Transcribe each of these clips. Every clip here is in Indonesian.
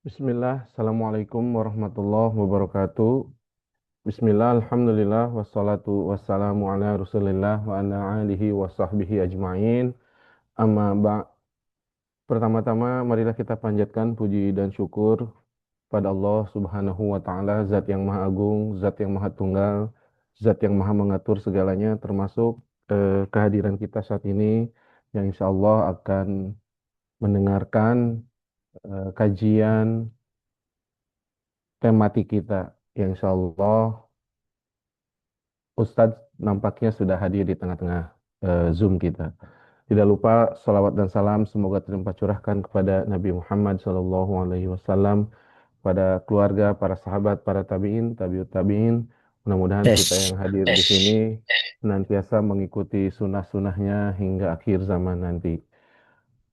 Bismillah, Assalamualaikum warahmatullahi wabarakatuh. Bismillah, Alhamdulillah, wassalatu wassalamu ala rasulillah wa ala alihi wa sahbihi ajma'in. Amma pertama-tama marilah kita panjatkan puji dan syukur pada Allah subhanahu wa ta'ala, Zat yang maha agung, Zat yang maha tunggal, Zat yang maha mengatur segalanya, termasuk kehadiran kita saat ini, yang insya Allah akan mendengarkan kajian tematik kita, yang insya Allah Ustadz nampaknya sudah hadir di tengah-tengah Zoom kita. Tidak lupa salawat dan salam semoga terlimpah curahkan kepada Nabi Muhammad SAW, pada keluarga, para sahabat, para tabiin, tabiut tabiin. Mudah-mudahan kita Tes. yang hadir di sini senantiasa mengikuti sunnah-sunnahnya hingga akhir zaman nanti.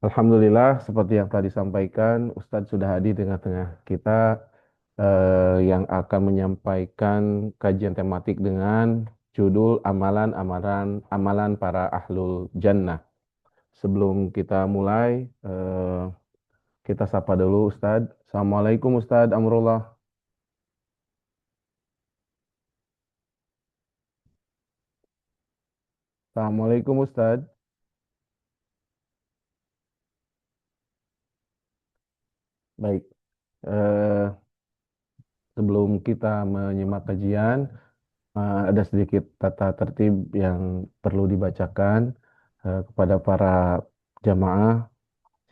Alhamdulillah, seperti yang tadi sampaikan, Ustadz sudah hadir di tengah-tengah kita yang akan menyampaikan kajian tematik dengan judul amalan para ahlul jannah. Sebelum kita mulai, kita sapa dulu Ustadz. Assalamualaikum Ustadz Amrullah. Assalamualaikum Ustadz. Baik, eh, sebelum kita menyimak kajian, ada sedikit tata tertib yang perlu dibacakan kepada para jamaah.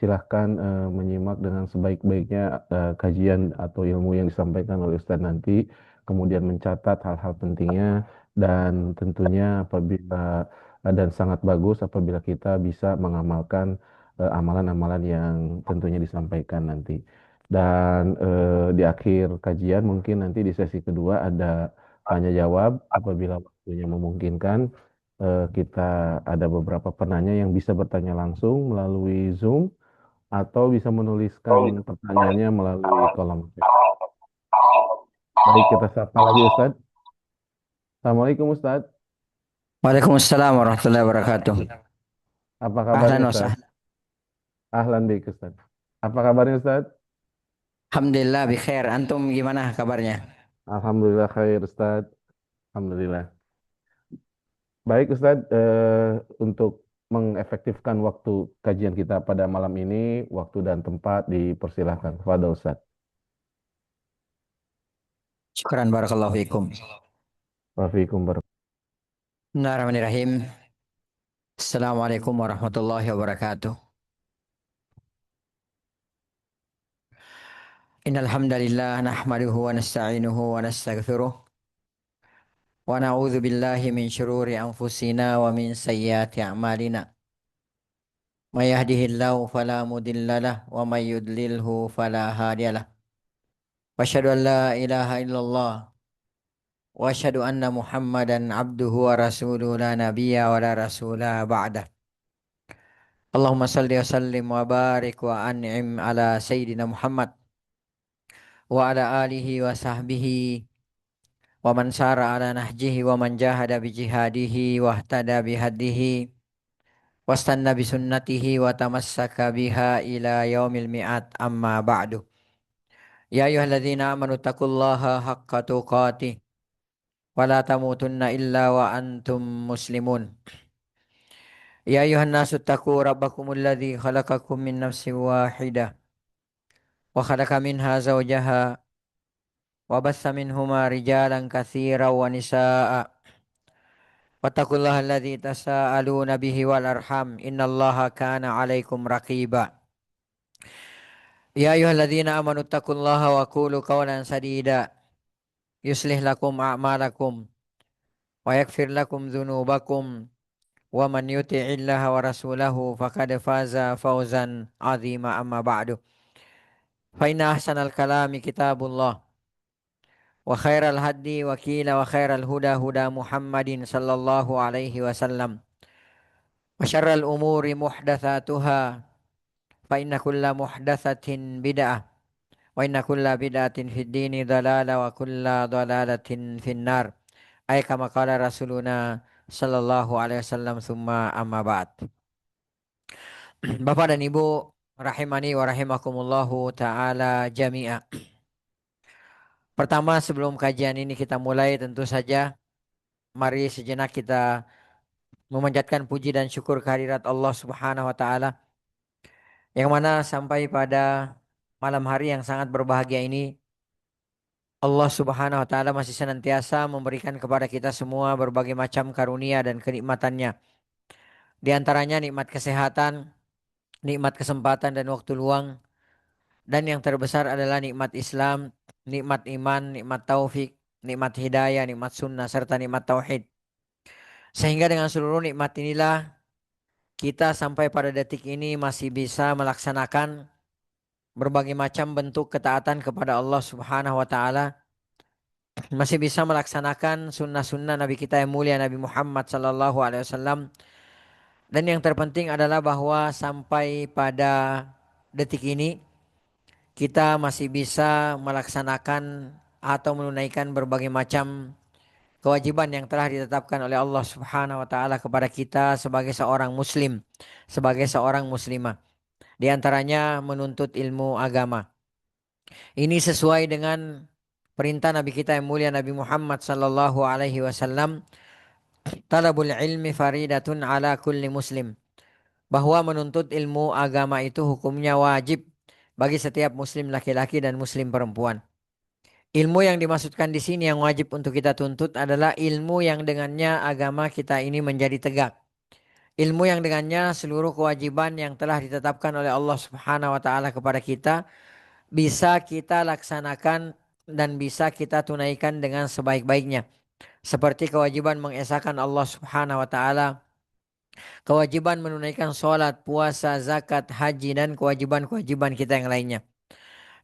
Silahkan menyimak dengan sebaik-baiknya kajian atau ilmu yang disampaikan oleh Ustadz nanti, kemudian mencatat hal-hal pentingnya, dan tentunya dan sangat bagus apabila kita bisa mengamalkan amalan-amalan yang tentunya disampaikan nanti. Dan di akhir kajian mungkin nanti di sesi kedua ada tanya jawab apabila waktunya memungkinkan. Kita ada beberapa penanya yang bisa bertanya langsung melalui Zoom atau bisa menuliskan pertanyaannya melalui kolom chat. Baik, kita sapa lagi Ustadz. Assalamualaikum Ustadz. Waalaikumsalam warahmatullahi wabarakatuh. Apa kabarnya Ahlan wa Ustadz? sahlan. Ahlan baik Ustadz. Apa kabarnya Ustadz? Alhamdulillah bi khair. Antum gimana kabarnya? Alhamdulillah khair Ustadz. Alhamdulillah. Baik Ustadz, untuk mengefektifkan waktu kajian kita pada malam ini, waktu dan tempat dipersilahkan kepada Ustadz. Syukran barakallahu fikum. Waalaikumsalam. Bismillahirrahmanirrahim. Assalamualaikum warahmatullahi wabarakatuh. Innal hamdalillah nahmaduhu wa nasta'inuhu wa nastaghfiruh wa na'udzu billahi min syururi anfusina wa min sayyiati a'malina. May yahdihillahu fala mudhillalah wa may yudlilhu fala hadiyalah. Wa asyhadu an la ilaha illallah wa asyhadu anna Muhammadan abduhu wa rasuluhu la nabiyya wa la rasula ba'dah. Allahumma salli wa sallim wa barik wa an'im ala Sayyidina Muhammad wa ala alihi wa sahbihi wa man sara ala nahjihi wa man jahada bi jihadihi wa ihtada bi hadihi wa stanna bi sunnatihi wa tamassaka biha ila yaumil mi'ad amma ba'du. Ya ayyuhalladzina amanu taqullaha haqqa tuqatih wa la tamutunna illa wa antum muslimun. Ya ayyuhan nasu taqu rabbakumul ladzi khalaqakum min nafsin wahidah wa khalaqa minha zawjaha wa bassa minhuma rijalan katsiran wa nisaa'a wattaqullaha alladzi tasaaluna bihi wal arham innallaha kana 'alaikum raqiba. Ya ayyuhalladzina amanu taqullaha wa qulu qawlan sadida yuslih lakum a'malakum wa yaghfir lakum dzunubakum wa man yuti'illaha wa rasulahu faqad faza fawzan 'azima amma ba'du. Fa inna ahsanal kalami kitabullah wa khairal hadi wa qila wa khairal huda huda Muhammadin sallallahu alaihi wasallam wa syarral umuri muhdatsatuha fa inna kulla muhdatsatin bid'ah wa inna kulla bid'atin fid dini dhalalah wa kulla dhalalatin finnar ay kama qala rasuluna sallallahu alaihi wasallam summa amma ba'd. Bapak dan Ibu rahimani wa rahimakumullahu taala jami'a. Pertama, sebelum kajian ini kita mulai, tentu saja mari sejenak kita memanjatkan puji dan syukur kehadirat Allah Subhanahu wa taala yang mana sampai pada malam hari yang sangat berbahagia ini Allah Subhanahu wa taala masih senantiasa memberikan kepada kita semua berbagai macam karunia dan kenikmatannya. Di antaranya nikmat kesehatan, nikmat kesempatan dan waktu luang, dan yang terbesar adalah nikmat Islam, nikmat iman, nikmat taufik, nikmat hidayah, nikmat sunnah, serta nikmat tauhid. Sehingga dengan seluruh nikmat inilah kita sampai pada detik ini masih bisa melaksanakan berbagai macam bentuk ketaatan kepada Allah Subhanahu wa taala, masih bisa melaksanakan sunnah-sunnah Nabi kita yang mulia Nabi Muhammad sallallahu alaihi wasallam, dan yang terpenting adalah bahwa sampai pada detik ini kita masih bisa melaksanakan atau menunaikan berbagai macam kewajiban yang telah ditetapkan oleh Allah Subhanahu wa taala kepada kita sebagai seorang muslim, sebagai seorang muslimah. Di antaranya menuntut ilmu agama. Ini sesuai dengan perintah Nabi kita yang mulia Nabi Muhammad sallallahu alaihi wasallam, talabul ilmi faridatun ala kulli muslim. Bahwa menuntut ilmu agama itu hukumnya wajib bagi setiap muslim laki-laki dan muslim perempuan. Ilmu yang dimaksudkan di sini yang wajib untuk kita tuntut adalah ilmu yang dengannya agama kita ini menjadi tegak. Ilmu yang dengannya seluruh kewajiban yang telah ditetapkan oleh Allah Subhanahu wa taala kepada kita bisa kita laksanakan dan bisa kita tunaikan dengan sebaik-baiknya. Seperti kewajiban mengesahkan Allah Subhanahu wa taala, kewajiban menunaikan sholat, puasa, zakat, haji, dan kewajiban-kewajiban kita yang lainnya.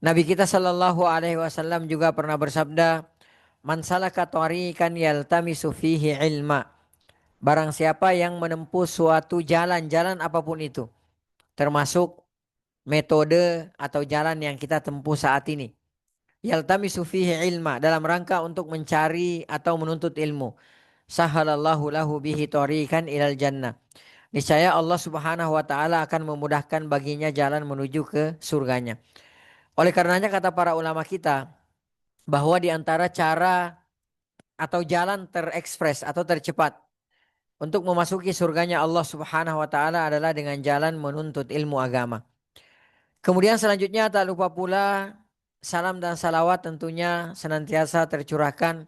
Nabi kita Shallallahu Alaihi Wasallam juga pernah bersabda, "Man salaka tariqan yaltamisu fihi ilma." Barang siapa yang menempuh suatu jalan-jalan apapun itu, termasuk metode atau jalan yang kita tempuh saat ini, yaltamisu fihi ilma, dalam rangka untuk mencari atau menuntut ilmu, sahalallahu lahu bihi tariqan ilal jannah. Niscaya Allah Subhanahu wa taala akan memudahkan baginya jalan menuju ke surganya. Oleh karenanya kata para ulama kita bahwa di antara cara atau jalan terekspres atau tercepat untuk memasuki surganya Allah Subhanahu wa taala adalah dengan jalan menuntut ilmu agama. Kemudian selanjutnya tak lupa pula salam dan salawat tentunya senantiasa tercurahkan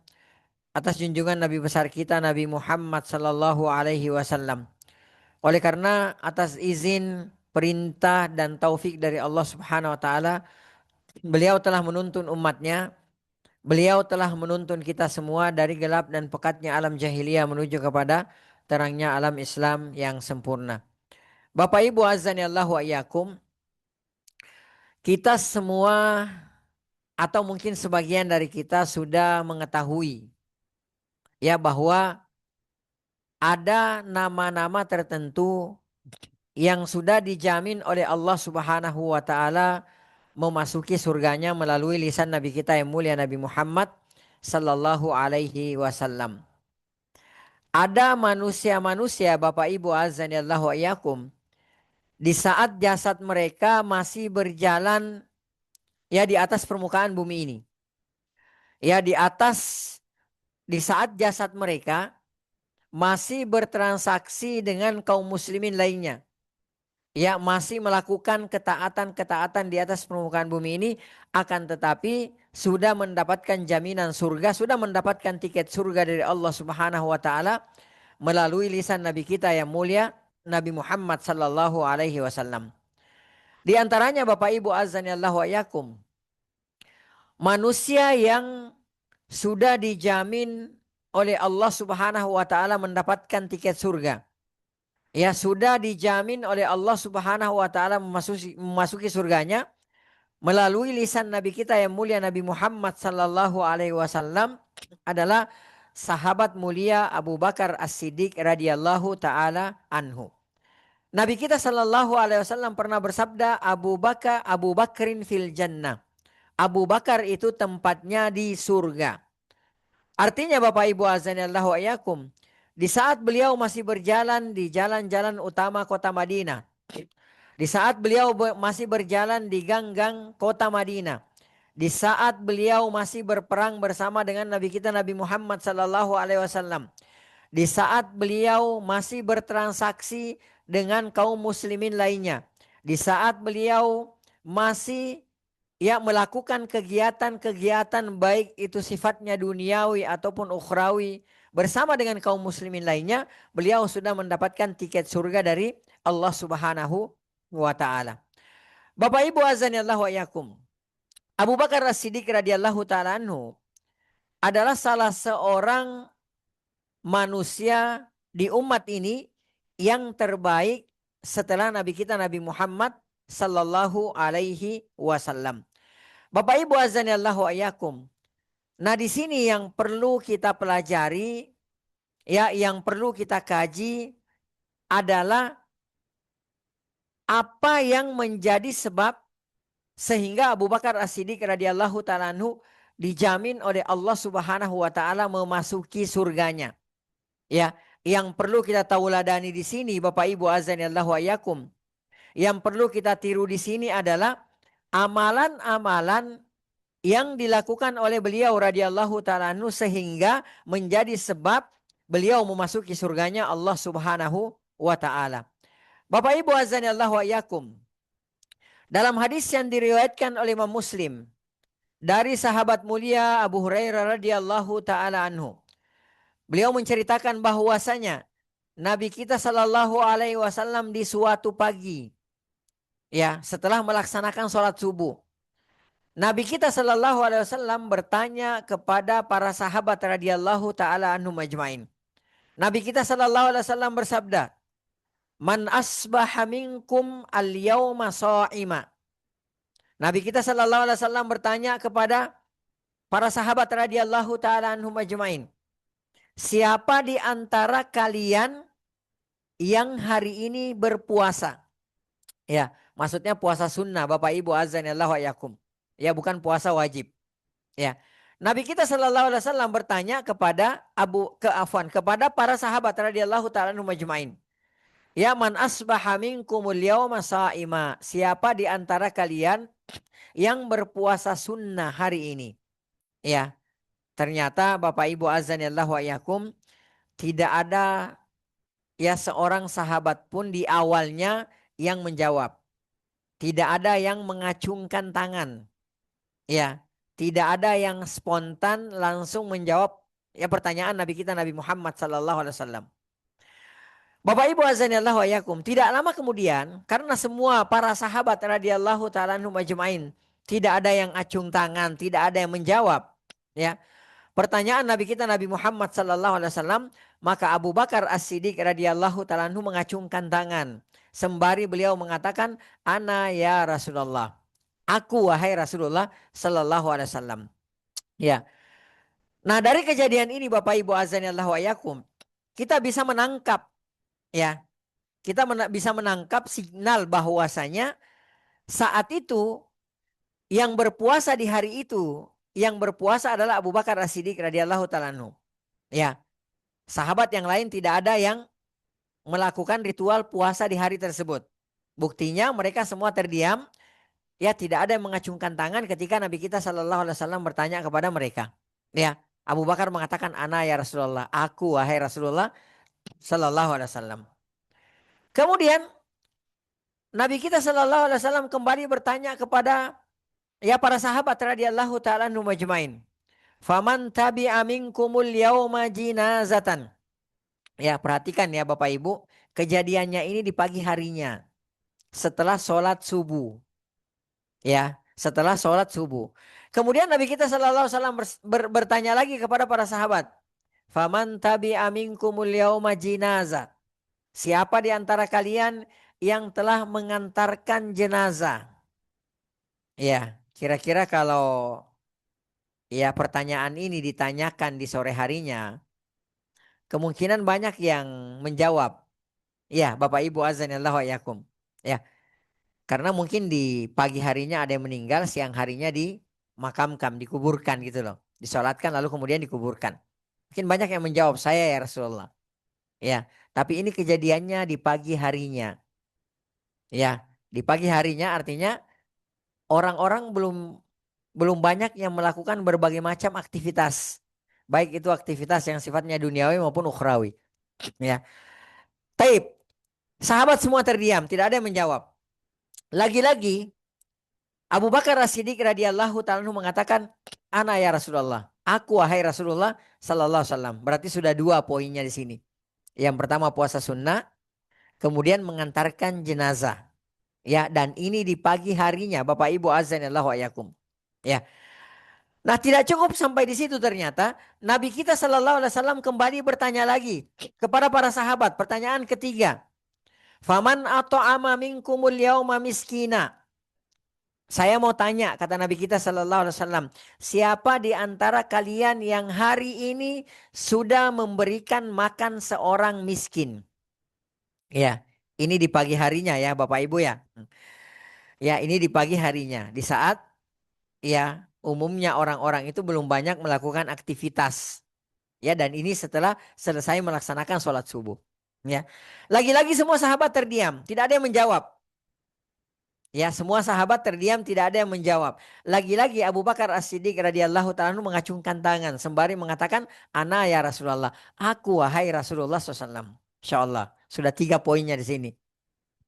atas junjungan Nabi besar kita Nabi Muhammad sallallahu alaihi wasallam. Oleh karena atas izin, perintah dan taufik dari Allah Subhanahu wa taala, beliau telah menuntun umatnya, beliau telah menuntun kita semua dari gelap dan pekatnya alam jahiliyah menuju kepada terangnya alam Islam yang sempurna. Bapak Ibu azan ya Allah wa iyyakum, kita semua atau mungkin sebagian dari kita sudah mengetahui ya bahwa ada nama-nama tertentu yang sudah dijamin oleh Allah Subhanahu wa taala memasuki surganya melalui lisan Nabi kita yang mulia Nabi Muhammad sallallahu alaihi wasallam. Ada manusia-manusia Bapak Ibu azanillahu wa iyyakum, di saat jasad mereka masih berjalan ya di atas permukaan bumi ini. Ya di saat jasad mereka masih bertransaksi dengan kaum muslimin lainnya. Ya masih melakukan ketaatan-ketaatan di atas permukaan bumi ini, akan tetapi sudah mendapatkan jaminan surga, sudah mendapatkan tiket surga dari Allah Subhanahu wa taala melalui lisan Nabi kita yang mulia Nabi Muhammad sallallahu alaihi wasallam. Di antaranya Bapak Ibu azanillahu wa iyyakum, manusia yang sudah dijamin oleh Allah Subhanahu wa taala mendapatkan tiket surga. Ya sudah dijamin oleh Allah Subhanahu wa taala memasuki surganya melalui lisan Nabi kita yang mulia Nabi Muhammad sallallahu alaihi wasallam adalah sahabat mulia Abu Bakar As-Siddiq radhiyallahu taala anhu. Nabi kita sallallahu alaihi wasallam pernah bersabda, Abu Bakrin fil jannah. Abu Bakar itu tempatnya di surga. Artinya Bapak Ibu azanillahu wa iyyakum, di saat beliau masih berjalan di jalan-jalan utama kota Madinah, Di saat beliau masih berjalan di gang-gang kota Madinah. Di saat beliau masih berperang bersama dengan Nabi kita Nabi Muhammad sallallahu alaihi wasallam. Di saat beliau masih bertransaksi dengan kaum muslimin lainnya. Di saat beliau masih melakukan kegiatan-kegiatan baik itu sifatnya duniawi ataupun ukhrawi bersama dengan kaum muslimin lainnya, beliau sudah mendapatkan tiket surga dari Allah Subhanahu wa taala. Bapak Ibu azanillahu wa iyyakum. Abu Bakar As-Siddiq radhiyallahu taala anhu adalah salah seorang manusia di umat ini yang terbaik setelah Nabi kita Nabi Muhammad sallallahu alaihi wasallam. Bapak Ibu azanillahu wa iyyakum. Nah, di sini yang perlu kita pelajari, yang perlu kita kaji adalah apa yang menjadi sebab sehingga Abu Bakar As-Siddiq radhiyallahu taala anhu dijamin oleh Allah Subhanahu wa taala memasuki surganya. Ya, yang perlu kita tauladani di sini Bapak Ibu azanillahu wa iyyakum. Yang perlu kita tiru di sini adalah amalan-amalan yang dilakukan oleh beliau radhiyallahu taala anhu sehingga menjadi sebab beliau memasuki surganya Allah Subhanahu wa taala. Bapak Ibu azanillahu wa iyyakum. Dalam hadis yang diriwayatkan oleh Imam Muslim dari sahabat mulia Abu Hurairah radhiyallahu taala anhu. Beliau menceritakan bahwasanya Nabi kita sallallahu alaihi wasallam di suatu pagi setelah melaksanakan sholat subuh. Nabi kita sallallahu alaihi wasallam bertanya kepada para sahabat radhiyallahu taala anhum ajmain. Nabi kita sallallahu alaihi wasallam bersabda, "Man asbaha minkum al-yauma sha'ima." Nabi kita sallallahu alaihi wasallam bertanya kepada para sahabat radhiyallahu taala anhum ajmain, siapa di antara kalian yang hari ini berpuasa? Ya, maksudnya puasa sunnah Bapak Ibu azanillahu wa iyyakum. Ya, bukan puasa wajib. Ya. Nabi kita sallallahu alaihi wasallam bertanya kepada kepada para sahabat radhiyallahu taala anhum ajmain. Ya, man asbaha minkumul yauma sha'ima. Siapa di antara kalian yang berpuasa sunnah hari ini? Ya. Ternyata Bapak Ibu azanillahu wa iyyakum tidak ada seorang sahabat pun di awalnya yang menjawab. Tidak ada yang mengacungkan tangan. Ya, tidak ada yang spontan langsung menjawab pertanyaan Nabi kita Nabi Muhammad sallallahu alaihi wasallam. Bapak Ibu azanillahu wa iyyakum, tidak lama kemudian karena semua para sahabat radhiyallahu taala anhum ajmain tidak ada yang acung tangan, tidak ada yang menjawab pertanyaan Nabi kita Nabi Muhammad sallallahu alaihi wasallam, maka Abu Bakar As-Siddiq radhiyallahu taala anhu mengacungkan tangan sembari beliau mengatakan, "Ana ya Rasulullah." Aku wahai Rasulullah sallallahu alaihi wasallam. Ya. Nah, dari kejadian ini Bapak Ibu azanillahu wa iyyakum, kita bisa menangkap bisa menangkap signal bahwasanya saat itu yang berpuasa di hari itu, yang berpuasa adalah Abu Bakar As-Siddiq radhiyallahu taala anhu. Ya. Sahabat yang lain tidak ada yang melakukan ritual puasa di hari tersebut. Buktinya mereka semua terdiam. Ya, tidak ada yang mengacungkan tangan ketika Nabi kita sallallahu alaihi wasallam bertanya kepada mereka. Ya, Abu Bakar mengatakan, "Ana ya Rasulullah." Aku wahai Rasulullah sallallahu alaihi wasallam. Kemudian Nabi kita sallallahu alaihi wasallam kembali bertanya kepada para sahabat radhiyallahu taala anhum ajmain. Faman tabi'a minkumul yauma jinazatan. Ya, perhatikan ya Bapak Ibu, kejadiannya ini di pagi harinya setelah sholat subuh. Ya, setelah sholat subuh. Kemudian Nabi kita sallallahu alaihi wasallam bertanya lagi kepada para sahabat. Faman tabi'a minkumul yauma jinazah. Siapa di antara kalian yang telah mengantarkan jenazah? Ya, kira-kira kalau pertanyaan ini ditanyakan di sore harinya, kemungkinan banyak yang menjawab. Ya, Bapak Ibu azanillahu wa iyyakum. Ya, karena mungkin di pagi harinya ada yang meninggal, siang harinya dimakamkan, dikuburkan gitu loh. Disolatkan lalu kemudian dikuburkan. Mungkin banyak yang menjawab, saya ya Rasulullah. Ya, tapi ini kejadiannya di pagi harinya. Ya, Di pagi harinya artinya orang-orang belum banyak yang melakukan berbagai macam aktivitas. Baik itu aktivitas yang sifatnya duniawi maupun ukhrawi. Ya. Taib. Sahabat semua terdiam, tidak ada yang menjawab. Lagi-lagi Abu Bakar As-Siddiq radhiyallahu ta'ala anhu mengatakan, "Ana ya Rasulullah." Aku wahai Rasulullah sallallahu alaihi wasallam. Berarti sudah dua poinnya di sini. Yang pertama puasa sunnah, kemudian mengantarkan jenazah. Ya, dan ini di pagi harinya, Bapak Ibu azanillahu ayakum. Ya. Nah, tidak cukup sampai di situ ternyata. Nabi kita sallallahu alaihi wasallam kembali bertanya lagi kepada para sahabat. Pertanyaan ketiga. Faman at'ama minkumul yauma miskina. Saya mau tanya, kata Nabi kita sallallahu alaihi wasallam, siapa di antara kalian yang hari ini sudah memberikan makan seorang miskin? Ya, ini di pagi harinya ya, Bapak Ibu ya. Ya, ini di pagi harinya, di saat ya umumnya orang-orang itu belum banyak melakukan aktivitas. Ya, dan ini setelah selesai melaksanakan sholat subuh. Ya, lagi-lagi semua sahabat terdiam, tidak ada yang menjawab. Ya, semua sahabat terdiam, tidak ada yang menjawab. Lagi-lagi Abu Bakar As-Siddiq radhiyallahu ta'ala anhu mengacungkan tangan sembari mengatakan, "Ana ya Rasulullah, aku wahai Rasulullah SAW." Insya Allah, sudah 3 poinnya di sini.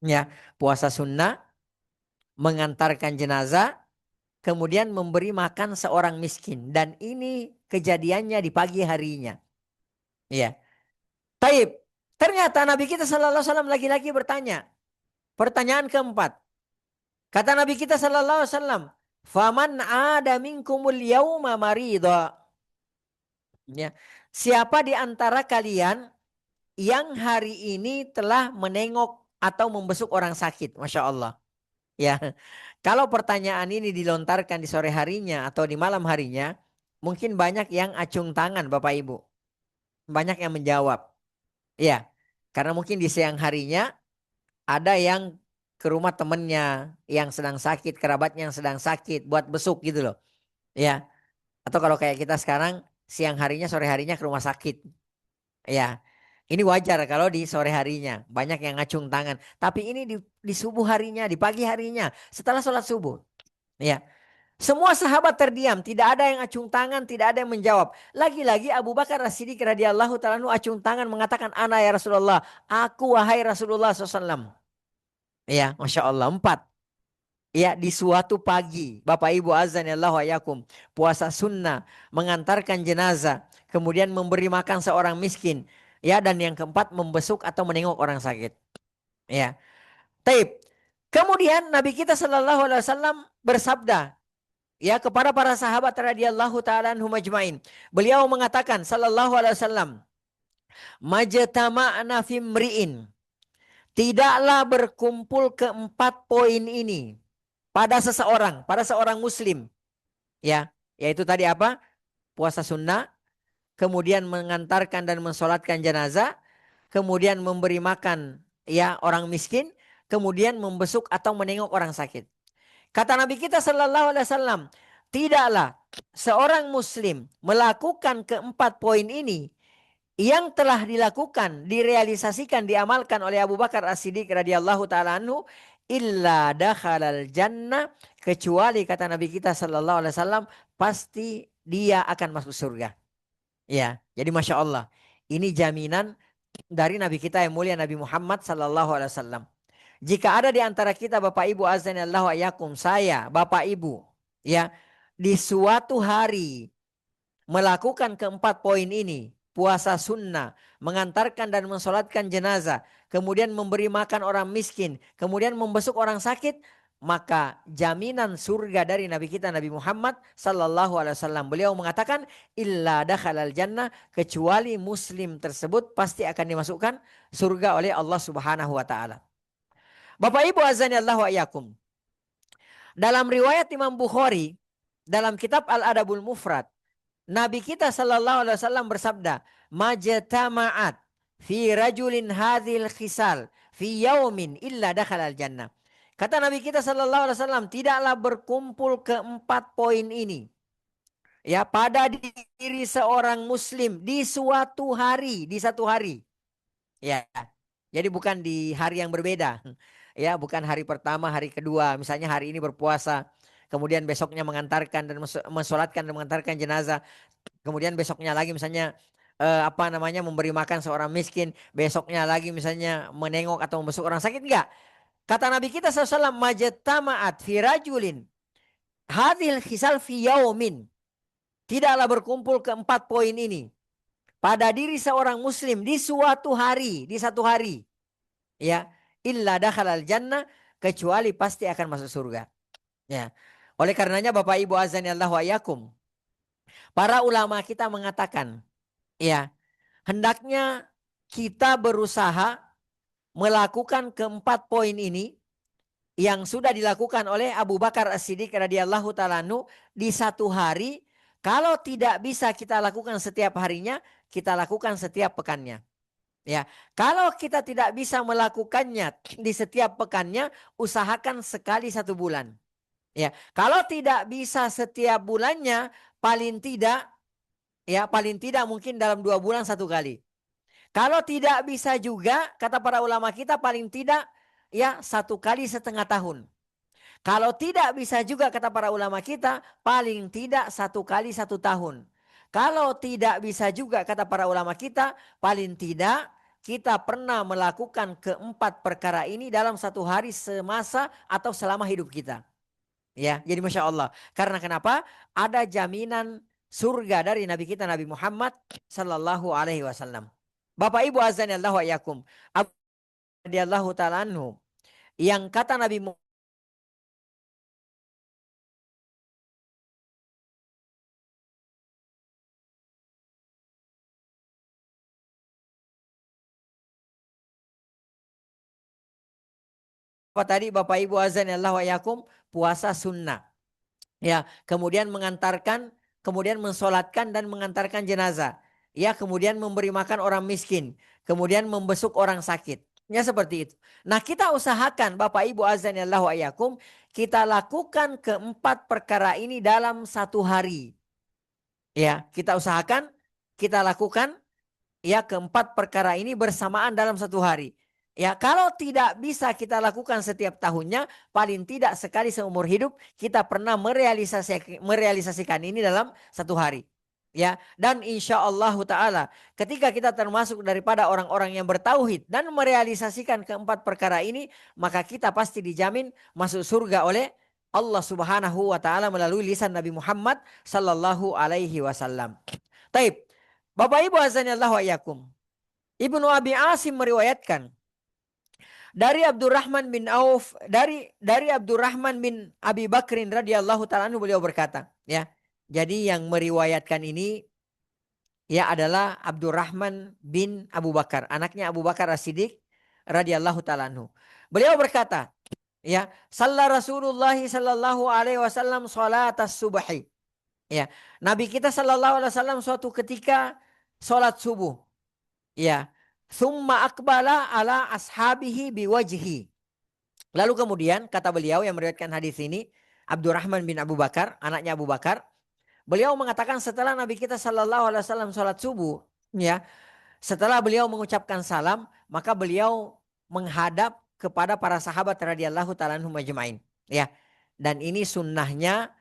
Ya, puasa sunnah, mengantarkan jenazah, kemudian memberi makan seorang miskin. Dan ini kejadiannya di pagi harinya. Ya, taib. Ternyata Nabi kita sallallahu alaihi wasallam lagi-lagi bertanya. Pertanyaan keempat. Kata Nabi kita sallallahu alaihi wasallam, "Faman ada minkumul yauma marida." Ya. Siapa di antara kalian yang hari ini telah menengok atau membesuk orang sakit? Masya Allah. Ya. Kalau pertanyaan ini dilontarkan di sore harinya atau di malam harinya, mungkin banyak yang acung tangan Bapak Ibu. Banyak yang menjawab. Ya. Karena mungkin di siang harinya ada yang ke rumah temennya yang sedang sakit, kerabatnya yang sedang sakit, buat besuk gitu loh. Ya. Atau kalau kayak kita sekarang, siang harinya, sore harinya ke rumah sakit. Ya. Ini wajar kalau di sore harinya. Banyak yang ngacung tangan. Tapi ini di subuh harinya, di pagi harinya. Setelah sholat subuh. Ya. Semua sahabat terdiam. Tidak ada yang acung tangan, tidak ada yang menjawab. Lagi-lagi Abu Bakar As-Siddiq radhiyallahu ta'ala anhu acung tangan mengatakan, "Ana ya Rasulullah. Aku wahai Rasulullah SAW." Ya, Masya Allah. 4. Ya, di suatu pagi, Bapak Ibu azan ya Allah wa yakum, puasa sunnah, mengantarkan jenazah, kemudian memberi makan seorang miskin, ya, dan yang keempat membesuk atau menengok orang sakit. Ya. Taib. Kemudian Nabi kita sallallahu alaihi wasallam bersabda ya kepada para sahabat radhiyallahu taala anhum ajmain. Beliau mengatakan sallallahu alaihi wasallam, "Majtama'na fi mri'in." Tidaklah berkumpul keempat poin ini pada seorang muslim, ya, yaitu tadi apa? Puasa sunnah, kemudian mengantarkan dan mensolatkan jenazah, kemudian memberi makan ya orang miskin, kemudian membesuk atau menengok orang sakit. Kata Nabi kita sallallahu alaihi wasallam, tidaklah seorang muslim melakukan keempat poin ini yang telah dilakukan, direalisasikan, diamalkan oleh Abu Bakar As-Siddiq radhiyallahu taala anhu, illa dakhalal jannah, kecuali kata Nabi kita sallallahu alaihi wasallam pasti dia akan masuk surga. Ya, jadi Masya Allah, ini jaminan dari Nabi kita yang mulia Nabi Muhammad sallallahu alaihi wasallam. Jika ada di antara kita Bapak Ibu azanillahu ayakum, saya, Bapak Ibu, ya, di suatu hari melakukan keempat poin ini, puasa sunnah, mengantarkan dan mensolatkan jenazah, kemudian memberi makan orang miskin, kemudian membesuk orang sakit, maka jaminan surga dari Nabi kita Nabi Muhammad sallallahu alaihi wasallam. Beliau mengatakan, illa dakhalal jannah, kecuali muslim tersebut pasti akan dimasukkan surga oleh Allah Subhanahu wa taala. Bapak Ibu azanillahu ayakum. Dalam riwayat Imam Bukhari dalam kitab Al-Adabul Mufrad, Nabi kita sallallahu alaihi wasallam bersabda, "Majtama'at fi rajulin hadhil khisal fi yaumin illa dakhalal jannah." Kata Nabi kita sallallahu alaihi wasallam, tidaklah berkumpul keempat poin ini ya pada diri seorang muslim di suatu hari, di satu hari. Ya. Jadi bukan di hari yang berbeda. Ya, bukan hari pertama, hari kedua. Misalnya hari ini berpuasa, kemudian besoknya mengantarkan dan mensolatkan dan mengantarkan jenazah. Kemudian besoknya lagi misalnya apa namanya memberi makan seorang miskin. Besoknya lagi misalnya menengok atau membesuk orang sakit. Enggak. Kata Nabi kita SAW, majtama'at fi rajulin hadhil khisal fi yaumin. Tidaklah berkumpul keempat poin ini pada diri seorang muslim di suatu hari, di satu hari. Ya, illa dakhalal jannah, kecuali pasti akan masuk surga. Ya. Oleh karenanya Bapak Ibu azan Allah wa yakum, para ulama kita mengatakan, ya, hendaknya kita berusaha melakukan keempat poin ini yang sudah dilakukan oleh Abu Bakar As-Siddiq radhiyallahu taala anhu di satu hari. Kalau tidak bisa kita lakukan setiap harinya, kita lakukan setiap pekannya. Ya, kalau kita tidak bisa melakukannya di setiap pekannya, usahakan sekali satu bulan. Ya, kalau tidak bisa setiap bulannya, paling tidak, ya paling tidak mungkin dalam 2 bulan satu kali. Kalau tidak bisa juga, kata para ulama kita paling tidak ya 1 kali setengah tahun. Kalau tidak bisa juga kata para ulama kita paling tidak 1 kali 1 tahun. Kalau tidak bisa juga kata para ulama kita paling tidak kita pernah melakukan keempat perkara ini dalam satu hari semasa atau selama hidup kita. Ya, jadi Masya Allah. Karena kenapa? Ada jaminan surga dari Nabi kita Nabi Muhammad Sallallahu Alaihi Wasallam. Bapak Ibu azan Allah wa yakum. Abu radhiyallahu ta'ala anhu, yang kata Nabi apa tadi Bapak Ibu azan Allah wa yakum, puasa sunnah. Ya, kemudian mengantarkan, kemudian mensolatkan dan mengantarkan jenazah. Ya, kemudian memberi makan orang miskin, kemudian membesuk orang sakit. Ya seperti itu. Nah, kita usahakan Bapak Ibu azan Allah wa yakum, kita lakukan keempat perkara ini dalam satu hari. Ya, kita usahakan, kita lakukan ya keempat perkara ini bersamaan dalam satu hari. Ya, kalau tidak bisa kita lakukan setiap tahunnya, paling tidak sekali seumur hidup kita pernah merealisasikan ini dalam satu hari. Ya, dan insya Allah Taala, ketika kita termasuk daripada orang-orang yang bertauhid dan merealisasikan keempat perkara ini, maka kita pasti dijamin masuk surga oleh Allah Subhanahu wa taala melalui lisan Nabi Muhammad sallallahu alaihi wasallam. Taib. Bapak Ibu azanillahu wa iyyakum. Ibnu Abi Asim meriwayatkan dari Abdurrahman bin Auf, dari Abdurrahman bin Abi Bakrin radhiyallahu taala anhu, beliau berkata, ya. Jadi yang meriwayatkan ini ya adalah Abdurrahman bin Abu Bakar, anaknya Abu Bakar As-Siddiq radhiyallahu taala anhu. Beliau berkata, ya, shalla Rasulullah sallallahu alaihi wasallam salatas subhi. Ya, Nabi kita sallallahu alaihi wasallam suatu ketika salat subuh. Ya, summa akbala ala ashabihi biwajhi. Lalu kemudian kata beliau yang meriwayatkan hadis ini, Abdurrahman bin Abu Bakar, anaknya Abu Bakar, beliau mengatakan setelah Nabi kita sallallahu alaihi wasallam salat subuh, ya, setelah beliau mengucapkan salam, maka beliau menghadap kepada para sahabat radhiyallahu taala anhum ajmain. Ya. Dan ini sunnahnya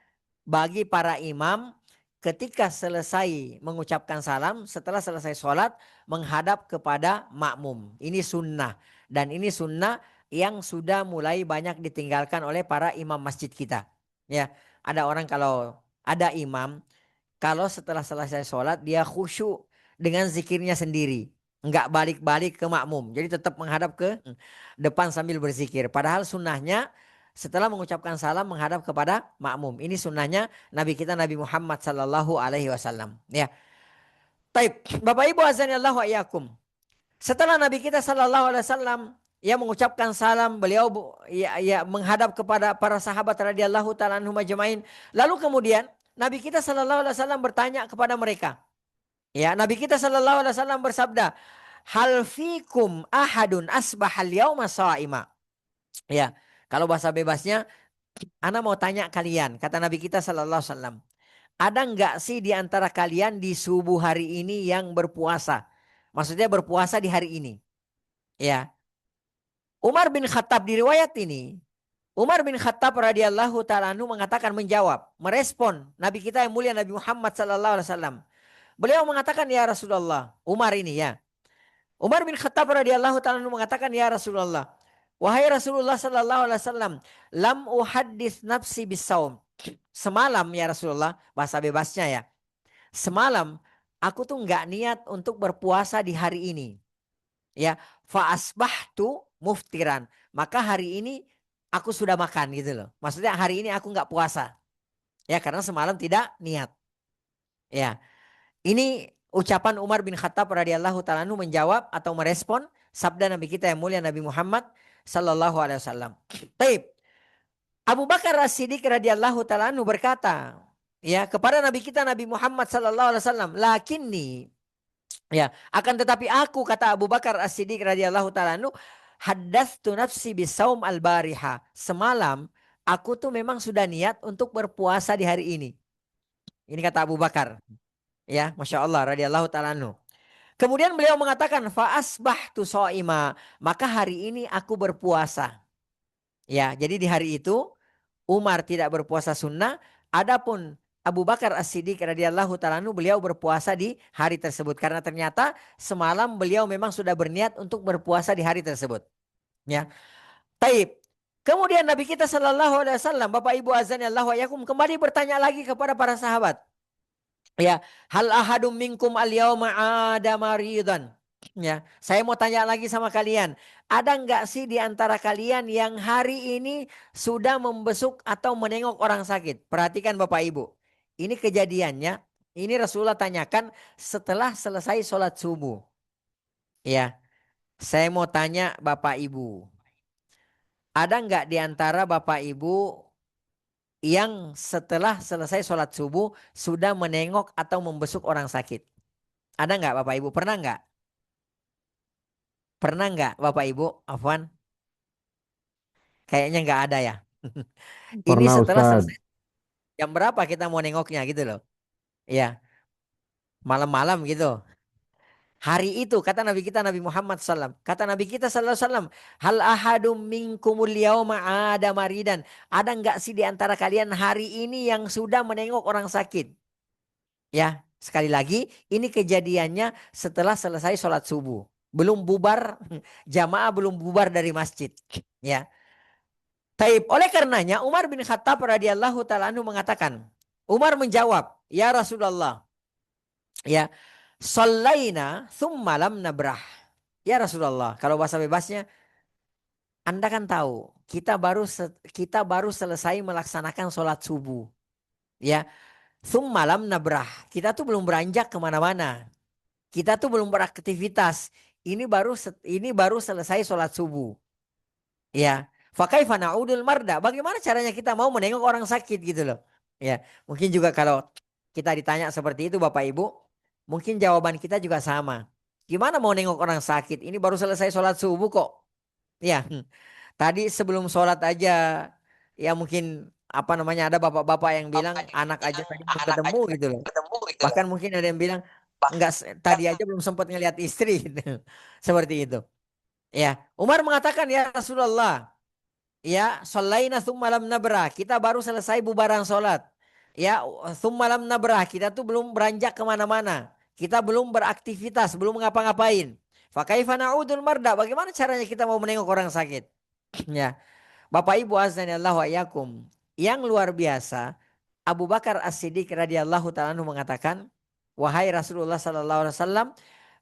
bagi para imam ketika selesai mengucapkan salam, setelah selesai sholat, menghadap kepada makmum. Ini sunnah. Dan ini sunnah yang sudah mulai banyak ditinggalkan oleh para imam masjid kita. Ya, ada orang kalau ada imam, kalau setelah selesai sholat dia khusyuk dengan zikirnya sendiri. Enggak balik-balik ke makmum. Jadi tetap menghadap ke depan sambil berzikir. Padahal sunnahnya setelah mengucapkan salam menghadap kepada makmum. Ini sunnahnya Nabi kita Nabi Muhammad sallallahu alaihi wasallam. Ya. Taib. Bapak Ibu azanillahu wa iyyakum. Setelah Nabi kita sallallahu alaihi wasallam ya mengucapkan salam, beliau ya menghadap kepada para sahabat radhiyallahu taala anhum ajmain. Lalu kemudian Nabi kita sallallahu alaihi wasallam bertanya kepada mereka. Ya, Nabi kita sallallahu alaihi wasallam bersabda, "Hal fikum ahadun asbahal yauma sha'ima." Ya, kalau bahasa bebasnya, ana mau tanya kalian, kata Nabi kita sallallahu alaihi wasallam, ada enggak sih di antara kalian di subuh hari ini yang berpuasa? Maksudnya berpuasa di hari ini. Ya. Umar bin Khattab di riwayat ini, Umar bin Khattab radhiyallahu taala anhu mengatakan, menjawab, merespon Nabi kita yang mulia Nabi Muhammad sallallahu alaihi wasallam. Beliau mengatakan, ya Rasulullah, Umar ini ya. Umar bin Khattab radhiyallahu taala anhu mengatakan, ya Rasulullah, wahai Rasulullah sallallahu alaihi wasallam, lam uhaddits nafsi bisaum. Semalam ya Rasulullah, bahasa bebasnya ya. Semalam aku tuh nggak niat untuk berpuasa di hari ini. Ya, fa asbahtu muftiran. Maka hari ini aku sudah makan gitu loh. Maksudnya hari ini aku nggak puasa. Ya, karena semalam tidak niat. Ya, ini ucapan Umar bin Khattab radhiyallahu taala anhu menjawab atau merespon sabda Nabi kita yang mulia Nabi Muhammad sallallahu alaihi wasallam. Baik. Abu Bakar As-Siddiq radhiyallahu taala anhu berkata, ya, kepada Nabi kita Nabi Muhammad sallallahu alaihi wasallam, lakinni, ya, akan tetapi aku, kata Abu Bakar As-Siddiq radhiyallahu taala anhu, haddatstu nafsi bisaum al-bariha. Semalam aku tuh memang sudah niat untuk berpuasa di hari ini. Ini kata Abu Bakar. Ya, Masya Allah radhiyallahu taala anhu. Kemudian beliau mengatakan, fa asbahtu shaima. Maka hari ini aku berpuasa. Ya, jadi di hari itu Umar tidak berpuasa sunnah. Adapun Abu Bakar As-Siddiq radhiyallahu taala anhu, beliau berpuasa di hari tersebut karena ternyata semalam beliau memang sudah berniat untuk berpuasa di hari tersebut. Ya. Taib. Kemudian Nabi kita sallallahu alaihi wasallam, Bapak Ibu azan Allah wa yakum, kembali bertanya lagi kepada para sahabat. Ya, hal ahadum minkum al-yauma ada maridan. Ya, saya mau tanya lagi sama kalian. Ada nggak sih di antara kalian yang hari ini sudah membesuk atau menengok orang sakit? Perhatikan Bapak Ibu. Ini kejadiannya, ini Rasulullah tanyakan setelah selesai sholat subuh. Ya, saya mau tanya Bapak Ibu. Ada nggak di antara Bapak Ibu yang setelah selesai sholat subuh sudah menengok atau membesuk orang sakit? Ada nggak Bapak Ibu? Pernah nggak? Pernah nggak Bapak Ibu? Afwan, kayaknya nggak ada ya. Ini Pernah setelah Ustadz. selesai jam berapa kita mau nengoknya gitu loh. Ya, malam-malam gitu. Hari itu kata Nabi kita Nabi Muhammad SAW. Kata Nabi kita SAW. Hal ahadum minkumul yauma ada maridan. Ada nggak sih di antara kalian hari ini yang sudah menengok orang sakit? Ya, sekali lagi ini kejadiannya setelah selesai sholat subuh. Belum bubar, jamaah belum bubar dari masjid. Ya. Taib. Oleh karenanya Umar bin Khattab radhiyallahu taala anhu mengatakan, Umar menjawab, "Ya Rasulullah, ya, shallaina tsumma lam nabrah." Ya Rasulullah, kalau bahasa bebasnya, Anda kan tahu, kita baru selesai melaksanakan sholat subuh. Ya, tsumma lam nabrah. Kita tuh belum beranjak kemana-mana. Kita tuh belum beraktivitas. Ini baru selesai sholat subuh. Ya, fakaifa na'udul marda. Bagaimana caranya kita mau menengok orang sakit gitu loh. Ya, mungkin juga kalau kita ditanya seperti itu Bapak Ibu, mungkin jawaban kita juga sama. Gimana mau nengok orang sakit? Ini baru selesai sholat subuh kok. Ya, tadi sebelum sholat aja, ya mungkin apa namanya, ada bapak-bapak yang bilang anak aja tadi belum ketemu gitu loh. Bahkan mungkin ada yang bilang enggak, tadi aja belum sempat ngelihat istri gitu. Seperti itu. Ya, Umar mengatakan, ya Rasulullah, ya, sholaina tsumma lam nabrah. Kita baru selesai bubaran sholat. Ya, tsumma lam nabrah. Kita tuh belum beranjak kemana-mana. Kita belum beraktivitas, belum ngapa-ngapain. Fakaifa na'udul marda. Bagaimana caranya kita mau menengok orang sakit? Ya, Bapak Ibu azan Allah wa yakum. Yang luar biasa, Abu Bakar As-Siddiq radhiyallahu taala anhu mengatakan, wahai Rasulullah sallallahu alaihi wasallam,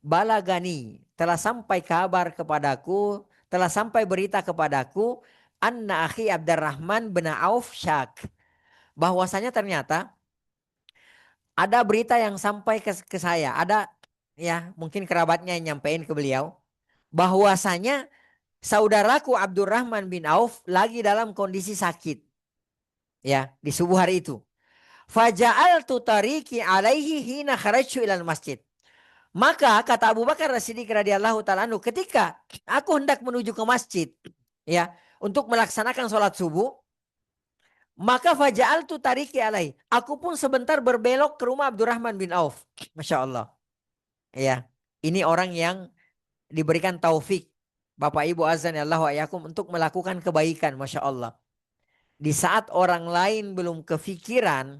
balagani, telah sampai kabar kepadaku, telah sampai berita kepadaku, anna akhi Abdurrahman bin Auf syak. Bahwasanya ternyata ada berita yang sampai ke saya, ada, ya, mungkin kerabatnya yang nyampein ke beliau, bahwasanya saudaraku Abdurrahman bin Auf lagi dalam kondisi sakit. Ya, di subuh hari itu. Faja'altu tariki alaihi hina kharajtu ilal masjid. Maka kata Abu Bakar As-Siddiq radhiyallahu taala anhu, ketika aku hendak menuju ke masjid, ya, untuk melaksanakan sholat subuh, maka faja'altu tariki alaihi. Aku pun sebentar berbelok ke rumah Abdurrahman bin Auf. Masya Allah. Ya, ini orang yang diberikan taufik. Bapak Ibu azan ya Allah wa yakum, untuk melakukan kebaikan, Masya Allah. Di saat orang lain belum kefikiran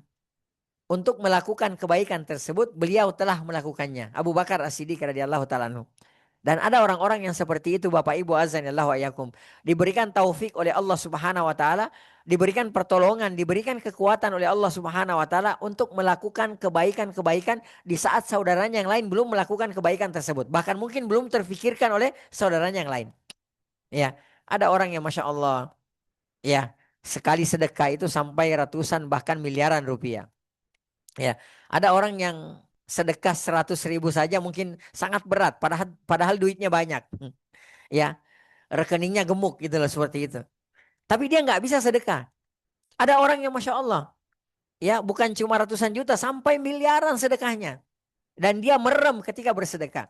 untuk melakukan kebaikan tersebut, beliau telah melakukannya. Abu Bakar As-Siddiq radhiyallahu taala anhu. Dan ada orang-orang yang seperti itu, Bapak Ibu azanillahu wa iyyakum. Diberikan taufik oleh Allah Subhanahu wa taala, diberikan pertolongan, diberikan kekuatan oleh Allah Subhanahu wa taala untuk melakukan kebaikan-kebaikan di saat saudaranya yang lain belum melakukan kebaikan tersebut. Bahkan mungkin belum terfikirkan oleh saudaranya yang lain. Ya, ada orang yang Masya Allah, ya, sekali sedekah itu sampai ratusan bahkan miliaran rupiah. Ya, ada orang yang sedekah 100.000 saja mungkin sangat berat, padahal duitnya banyak. Ya, rekeningnya gemuk gitu loh, seperti itu. Tapi dia nggak bisa sedekah. Ada orang yang Masya Allah, ya, bukan cuma ratusan juta, sampai miliaran sedekahnya. Dan dia merem ketika bersedekah.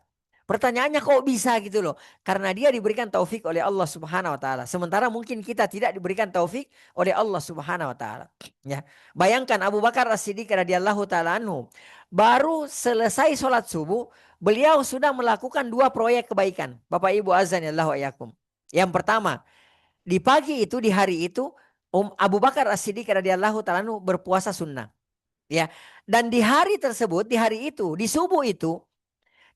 Pertanyaannya kok bisa gitu loh. Karena dia diberikan taufik oleh Allah Subhanahu wa taala. Sementara mungkin kita tidak diberikan taufik oleh Allah Subhanahu wa taala. Ya. Bayangkan Abu Bakar As-Siddiq radhiyallahu taala anhu, baru selesai sholat subuh, beliau sudah melakukan 2 proyek kebaikan. Bapak Ibu azan ya Allah wa yakum. Yang pertama, di pagi itu, di hari itu, Abu Bakar As-Siddiq radhiyallahu taala anhu berpuasa sunnah. Ya. Dan di hari tersebut, di hari itu, di subuh itu,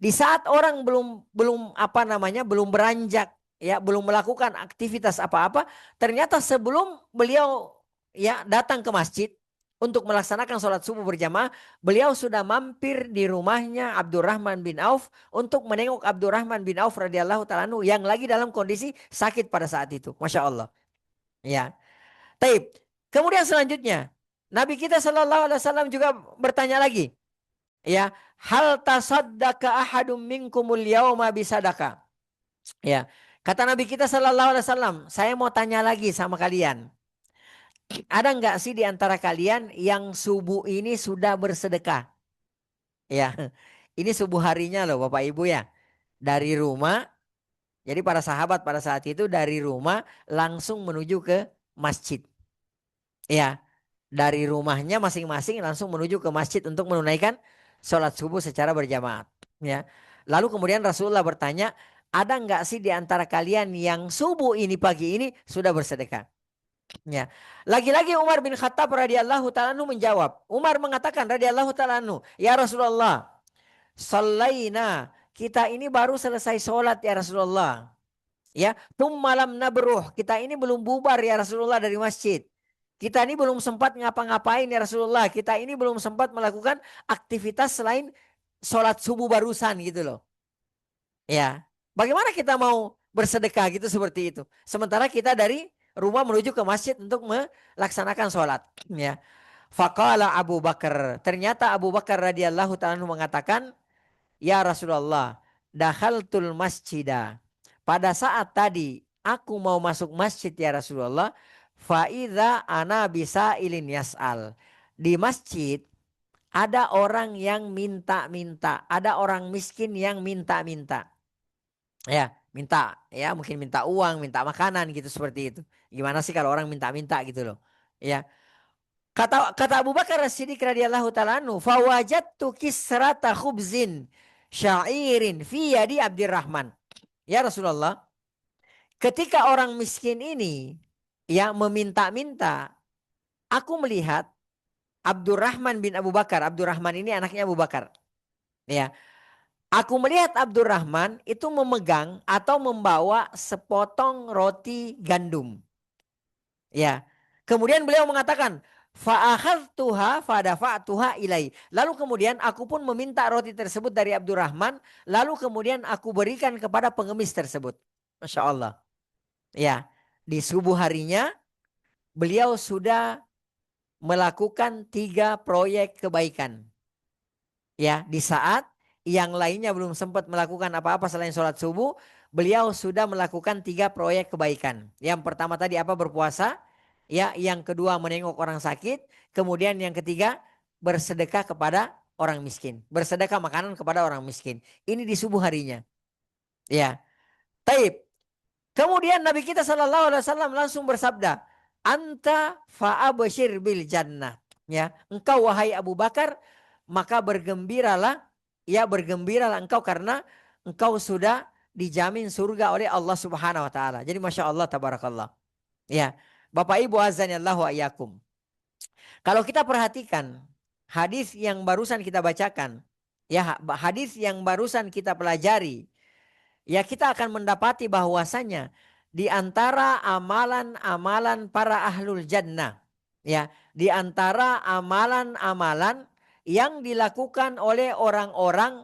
di saat orang belum belum apa namanya, belum beranjak, ya, belum melakukan aktivitas apa-apa, ternyata sebelum beliau, ya, datang ke masjid untuk melaksanakan sholat subuh berjamaah, beliau sudah mampir di rumahnya Abdurrahman bin Auf untuk menengok Abdurrahman bin Auf radhiyallahu taala anhu yang lagi dalam kondisi sakit pada saat itu. Masya Allah. Ya. Taib. Kemudian selanjutnya, Nabi kita Shallallahu Alaihi Wasallam juga bertanya lagi, ya, hal tasaddaqa ahadum minkumul yauma bisadaka. Ya, kata Nabi kita Shallallahu Alaihi Wasallam, saya mau tanya lagi sama kalian, ada nggak sih di antara kalian yang subuh ini sudah bersedekah? Ya, ini subuh harinya loh Bapak Ibu ya, dari rumah. Jadi para sahabat pada saat itu dari rumah langsung menuju ke masjid. Ya, dari rumahnya masing-masing langsung menuju ke masjid untuk menunaikan sholat subuh secara berjamaah. Ya. Lalu kemudian Rasulullah bertanya, ada nggak sih di antara kalian yang subuh ini, pagi ini sudah bersedekah? Ya. Lagi-lagi Umar bin Khattab radhiyallahu taala anhu menjawab. Umar mengatakan radhiyallahu taala anhu, ya Rasulullah, sallaina, kita ini baru selesai sholat ya Rasulullah. Ya, malam nabruh, kita ini belum bubar ya Rasulullah dari masjid. Kita ini belum sempat ngapa-ngapain ya Rasulullah. Kita ini belum sempat melakukan aktivitas selain sholat subuh barusan gitu loh. Ya, bagaimana kita mau bersedekah gitu seperti itu. Sementara kita dari rumah menuju ke masjid untuk melaksanakan sholat. Ya, faqala Abu Bakar. Ternyata Abu Bakar radhiyallahu ta'ala mengatakan, ya Rasulullah, dakhaltul masjidah. Pada saat tadi aku mau masuk masjid ya Rasulullah, faidha ana bisa ilin yas'al. Di masjid ada orang yang minta-minta, ada orang miskin yang minta-minta. Ya, minta, ya, mungkin minta uang, minta makanan gitu, seperti itu. Gimana sih kalau orang minta-minta gitu loh. Ya. Kata Abu Bakar As-Siddiq radhiyallahu taala anhu, "Fawajadtu kisrata khubzin syairin fi yadi Abdurrahman." Ya Rasulullah, ketika orang miskin ini yang meminta-minta, aku melihat Abdurrahman bin Abu Bakar. Abdurrahman ini anaknya Abu Bakar. Ya, aku melihat Abdurrahman itu memegang atau membawa sepotong roti gandum. Ya. Kemudian beliau mengatakan, fa'akhadtuha fadafa'tuha ilai. Lalu kemudian aku pun meminta roti tersebut dari Abdurrahman, lalu kemudian aku berikan kepada pengemis tersebut. Masya Allah. Ya, di subuh harinya beliau sudah melakukan 3 proyek kebaikan. Ya, di saat yang lainnya belum sempat melakukan apa-apa selain sholat subuh, beliau sudah melakukan 3 proyek kebaikan. Yang pertama tadi apa? Berpuasa. Ya, yang kedua menengok orang sakit. Kemudian yang ketiga bersedekah kepada orang miskin. Bersedekah makanan kepada orang miskin. Ini di subuh harinya. Ya, taib. Kemudian Nabi kita Shallallahu Alaihi Wasallam langsung bersabda, anta fa'abshir bil jannah. Ya, engkau wahai Abu Bakar, maka bergembiralah, ya, bergembiralah engkau karena engkau sudah dijamin surga oleh Allah Subhanahu wa taala. Jadi Masya Allah tabarakallah. Ya, Bapak Ibu azanillahu wa iyyakum. Kalau kita perhatikan hadis yang barusan kita bacakan, ya hadis yang barusan kita pelajari, ya kita akan mendapati bahwasanya di antara amalan-amalan para ahlul jannah, ya di antara amalan-amalan yang dilakukan oleh orang-orang,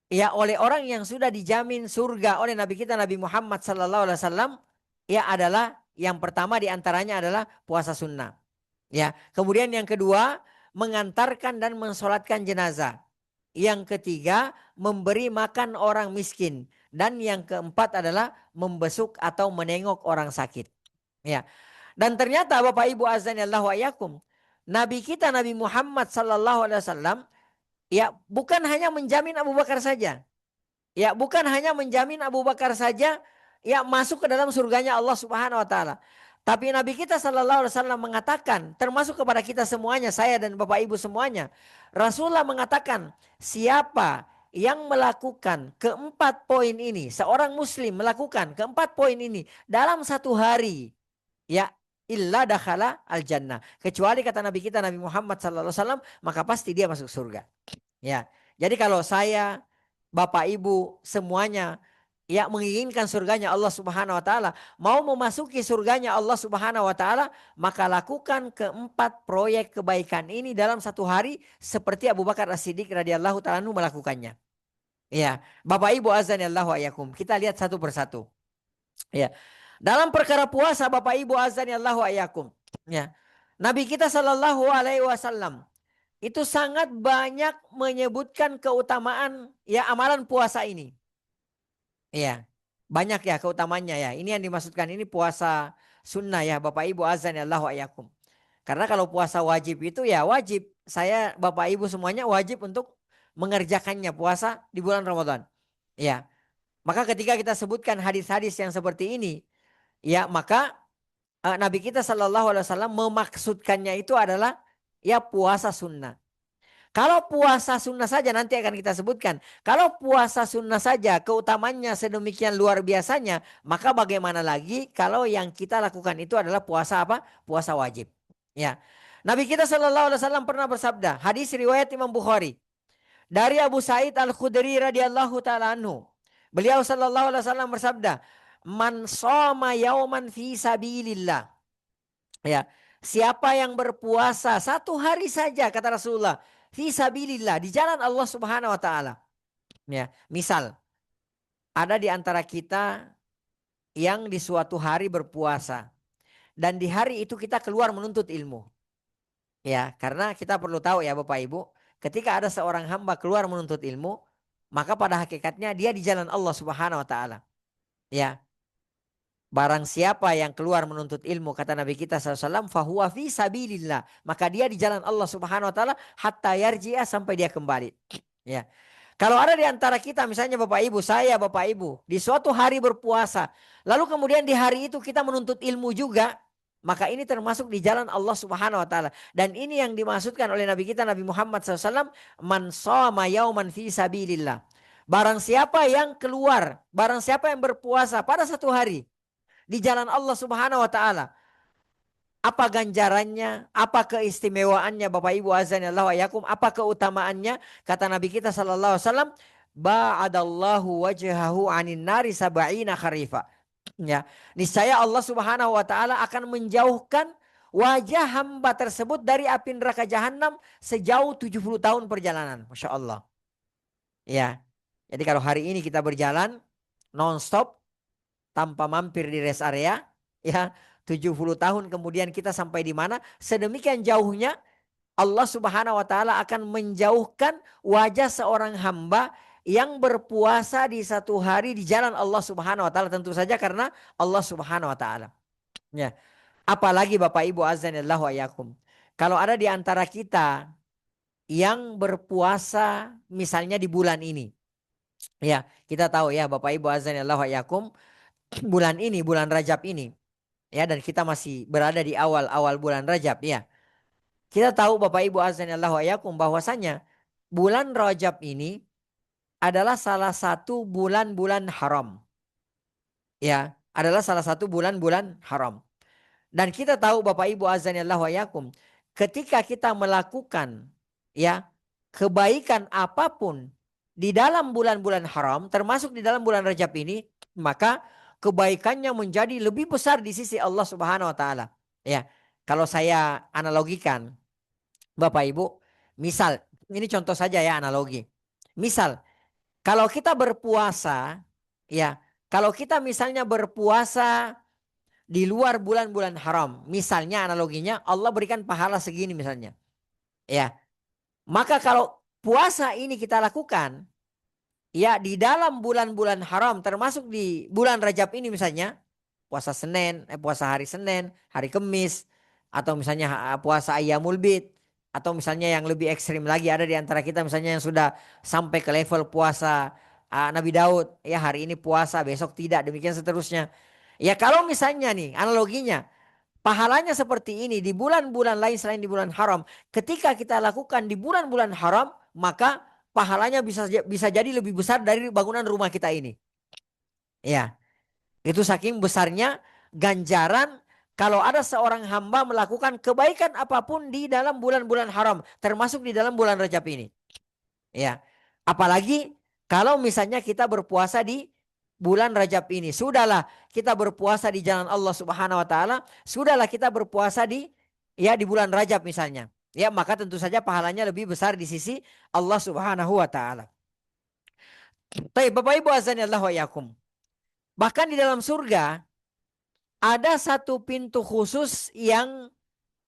ya oleh orang yang sudah dijamin surga oleh Nabi kita Nabi Muhammad sallallahu alaihi wasallam, ya adalah yang pertama di antaranya adalah puasa sunnah. Ya, kemudian yang kedua mengantarkan dan mensolatkan jenazah. Yang ketiga memberi makan orang miskin dan yang keempat adalah membesuk atau menengok orang sakit. Ya. Dan ternyata Bapak Ibu azanillahu wa iyyakum, Nabi kita Nabi Muhammad sallallahu alaihi wasallam ya bukan hanya menjamin Abu Bakar saja. Ya, bukan hanya menjamin Abu Bakar saja ya masuk ke dalam surganya Allah Subhanahu wa taala. Tapi Nabi kita sallallahu alaihi wasallam mengatakan, termasuk kepada kita semuanya, saya dan Bapak Ibu semuanya. Rasulullah mengatakan, siapa yang melakukan keempat poin ini, seorang muslim melakukan keempat poin ini dalam satu hari, ya illa dakhala al jannah. Kecuali kata Nabi kita Nabi Muhammad sallallahu alaihi wasallam, maka pasti dia masuk surga. Ya. Jadi kalau saya, Bapak Ibu semuanya ya menginginkan surganya Allah Subhanahu wa taala, mau memasuki surganya Allah Subhanahu wa taala, maka lakukan keempat proyek kebaikan ini dalam satu hari seperti Abu Bakar As-Siddiq radhiyallahu taala anhu melakukannya. Ya, Bapak Ibu azanillahu wa iyyakum. Kita lihat satu persatu. Ya. Dalam perkara puasa Bapak Ibu azanillahu wa iyyakum. Ya. Nabi kita sallallahu alaihi wasallam itu sangat banyak menyebutkan keutamaan ya amalan puasa ini. Iya, banyak ya keutamaannya ya. Ini yang dimaksudkan ini puasa sunnah ya Bapak Ibu azanillahu ayakum. Karena kalau puasa wajib itu ya wajib. Saya Bapak Ibu semuanya wajib untuk mengerjakannya puasa di bulan Ramadan. Ya, maka ketika kita sebutkan hadis-hadis yang seperti ini, ya maka Nabi kita Shallallahu Alaihi Wasallam memaksudkannya itu adalah ya puasa sunnah. Kalau puasa sunnah saja nanti akan kita sebutkan. Kalau puasa sunnah saja keutamanya sedemikian luar biasanya, maka bagaimana lagi kalau yang kita lakukan itu adalah puasa apa? Puasa wajib. Ya. Nabi kita Shallallahu Alaihi Wasallam pernah bersabda, hadis riwayat Imam Bukhari dari Abu Sa'id Al Khudri radhiyallahu taala anhu. Beliau Shallallahu Alaihi Wasallam bersabda, "Man shoma yauman fi sabilillah." Ya, siapa yang berpuasa satu hari saja kata Rasulullah, fi sabilillah di jalan Allah Subhanahu wa taala. Ya, misal ada di antara kita yang di suatu hari berpuasa dan di hari itu kita keluar menuntut ilmu. Ya, karena kita perlu tahu ya Bapak Ibu, ketika ada seorang hamba keluar menuntut ilmu, maka pada hakikatnya dia di jalan Allah Subhanahu wa taala. Ya, barang siapa yang keluar menuntut ilmu kata Nabi kita SAW, fahuwa fi sabilillah, maka dia di jalan Allah Subhanahu wa taala hatta yarji'a sampai dia kembali. Ya. Kalau ada di antara kita misalnya Bapak Ibu, saya Bapak Ibu di suatu hari berpuasa, lalu kemudian di hari itu kita menuntut ilmu juga, maka ini termasuk di jalan Allah Subhanahu wa taala. Dan ini yang dimaksudkan oleh Nabi kita Nabi Muhammad SAW, man shoma yauman fi sabilillah. Barang siapa yang keluar, barang siapa yang berpuasa pada satu hari di jalan Allah Subhanahu wa taala. Apa ganjarannya? Apa keistimewaannya Bapak Ibu azanillahu ayakum? Apa keutamaannya? Kata Nabi kita sallallahu alaihi wasallam, ba'adallahu wajhahu 'anin nari sab'ina kharifa. Ya, niscaya Allah Subhanahu wa taala akan menjauhkan wajah hamba tersebut dari api neraka jahanam sejauh 70 tahun perjalanan. Masya Allah. Ya. Jadi kalau hari ini kita berjalan non-stop tanpa mampir di rest area, ya 70 tahun kemudian kita sampai di mana? Sedemikian jauhnya Allah Subhanahu wa taala akan menjauhkan wajah seorang hamba yang berpuasa di satu hari di jalan Allah Subhanahu wa taala, tentu saja karena Allah Subhanahu wa taala. Ya. Apalagi Bapak Ibu azanillahu ayakum. Kalau ada di antara kita yang berpuasa misalnya di bulan ini. Ya, kita tahu ya Bapak Ibu azanillahu ayakum, bulan ini, bulan Rajab ini. Ya, dan kita masih berada di awal-awal bulan Rajab ya. Kita tahu Bapak Ibu azanillahu ayakum bahwasanya bulan Rajab ini adalah salah satu bulan-bulan haram. Ya, adalah salah satu bulan-bulan haram. Dan kita tahu Bapak Ibu azanillahu wa yakum, ketika kita melakukan ya kebaikan apapun di dalam bulan-bulan haram, termasuk di dalam bulan Rajab ini, maka kebaikannya menjadi lebih besar di sisi Allah Subhanahu wa taala. Ya, kalau saya analogikan Bapak Ibu, misal ini contoh saja ya analogi. Misal kalau kita berpuasa ya, kalau kita misalnya berpuasa di luar bulan-bulan haram. Misalnya analoginya Allah berikan pahala segini misalnya. Ya. Maka kalau puasa ini kita lakukan ya di dalam bulan-bulan haram termasuk di bulan Rajab ini misalnya puasa hari Senin, hari Kemis atau misalnya puasa Ayyamul Bid atau misalnya yang lebih ekstrim lagi ada di antara kita misalnya yang sudah sampai ke level puasa Nabi Daud ya hari ini puasa besok tidak demikian seterusnya. Ya kalau misalnya nih analoginya pahalanya seperti ini di bulan-bulan lain selain di bulan haram. Ketika kita lakukan di bulan-bulan haram, maka pahalanya bisa jadi lebih besar dari bangunan rumah kita ini. Ya, itu saking besarnya ganjaran kalau ada seorang hamba melakukan kebaikan apapun di dalam bulan-bulan haram, termasuk di dalam bulan Rajab ini. Ya. Apalagi kalau misalnya kita berpuasa di bulan Rajab ini. Sudahlah kita berpuasa di jalan Allah Subhanahu wa taala, sudahlah kita berpuasa di bulan Rajab misalnya. Ya, maka tentu saja pahalanya lebih besar di sisi Allah Subhanahu wa taala. Baik, Bapak Ibu azan Allah wa yakum. Bahkan di dalam surga ada satu pintu khusus yang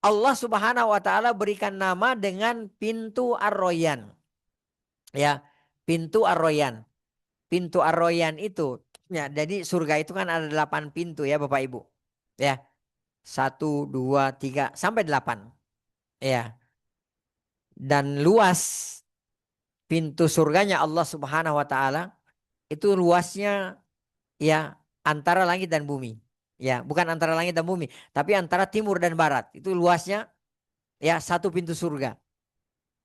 Allah Subhanahu wa taala berikan nama dengan pintu Ar-Royan. Ya, pintu Ar-Royan. Pintu Ar-Royan itu ya jadi surga itu kan ada 8 pintu ya Bapak Ibu. Ya. 1, 2, 3 sampai 8. Ya. Dan luas pintu surganya Allah Subhanahu wa taala itu luasnya ya antara langit dan bumi. Ya, bukan antara langit dan bumi, tapi antara timur dan barat. Itu luasnya ya satu pintu surga.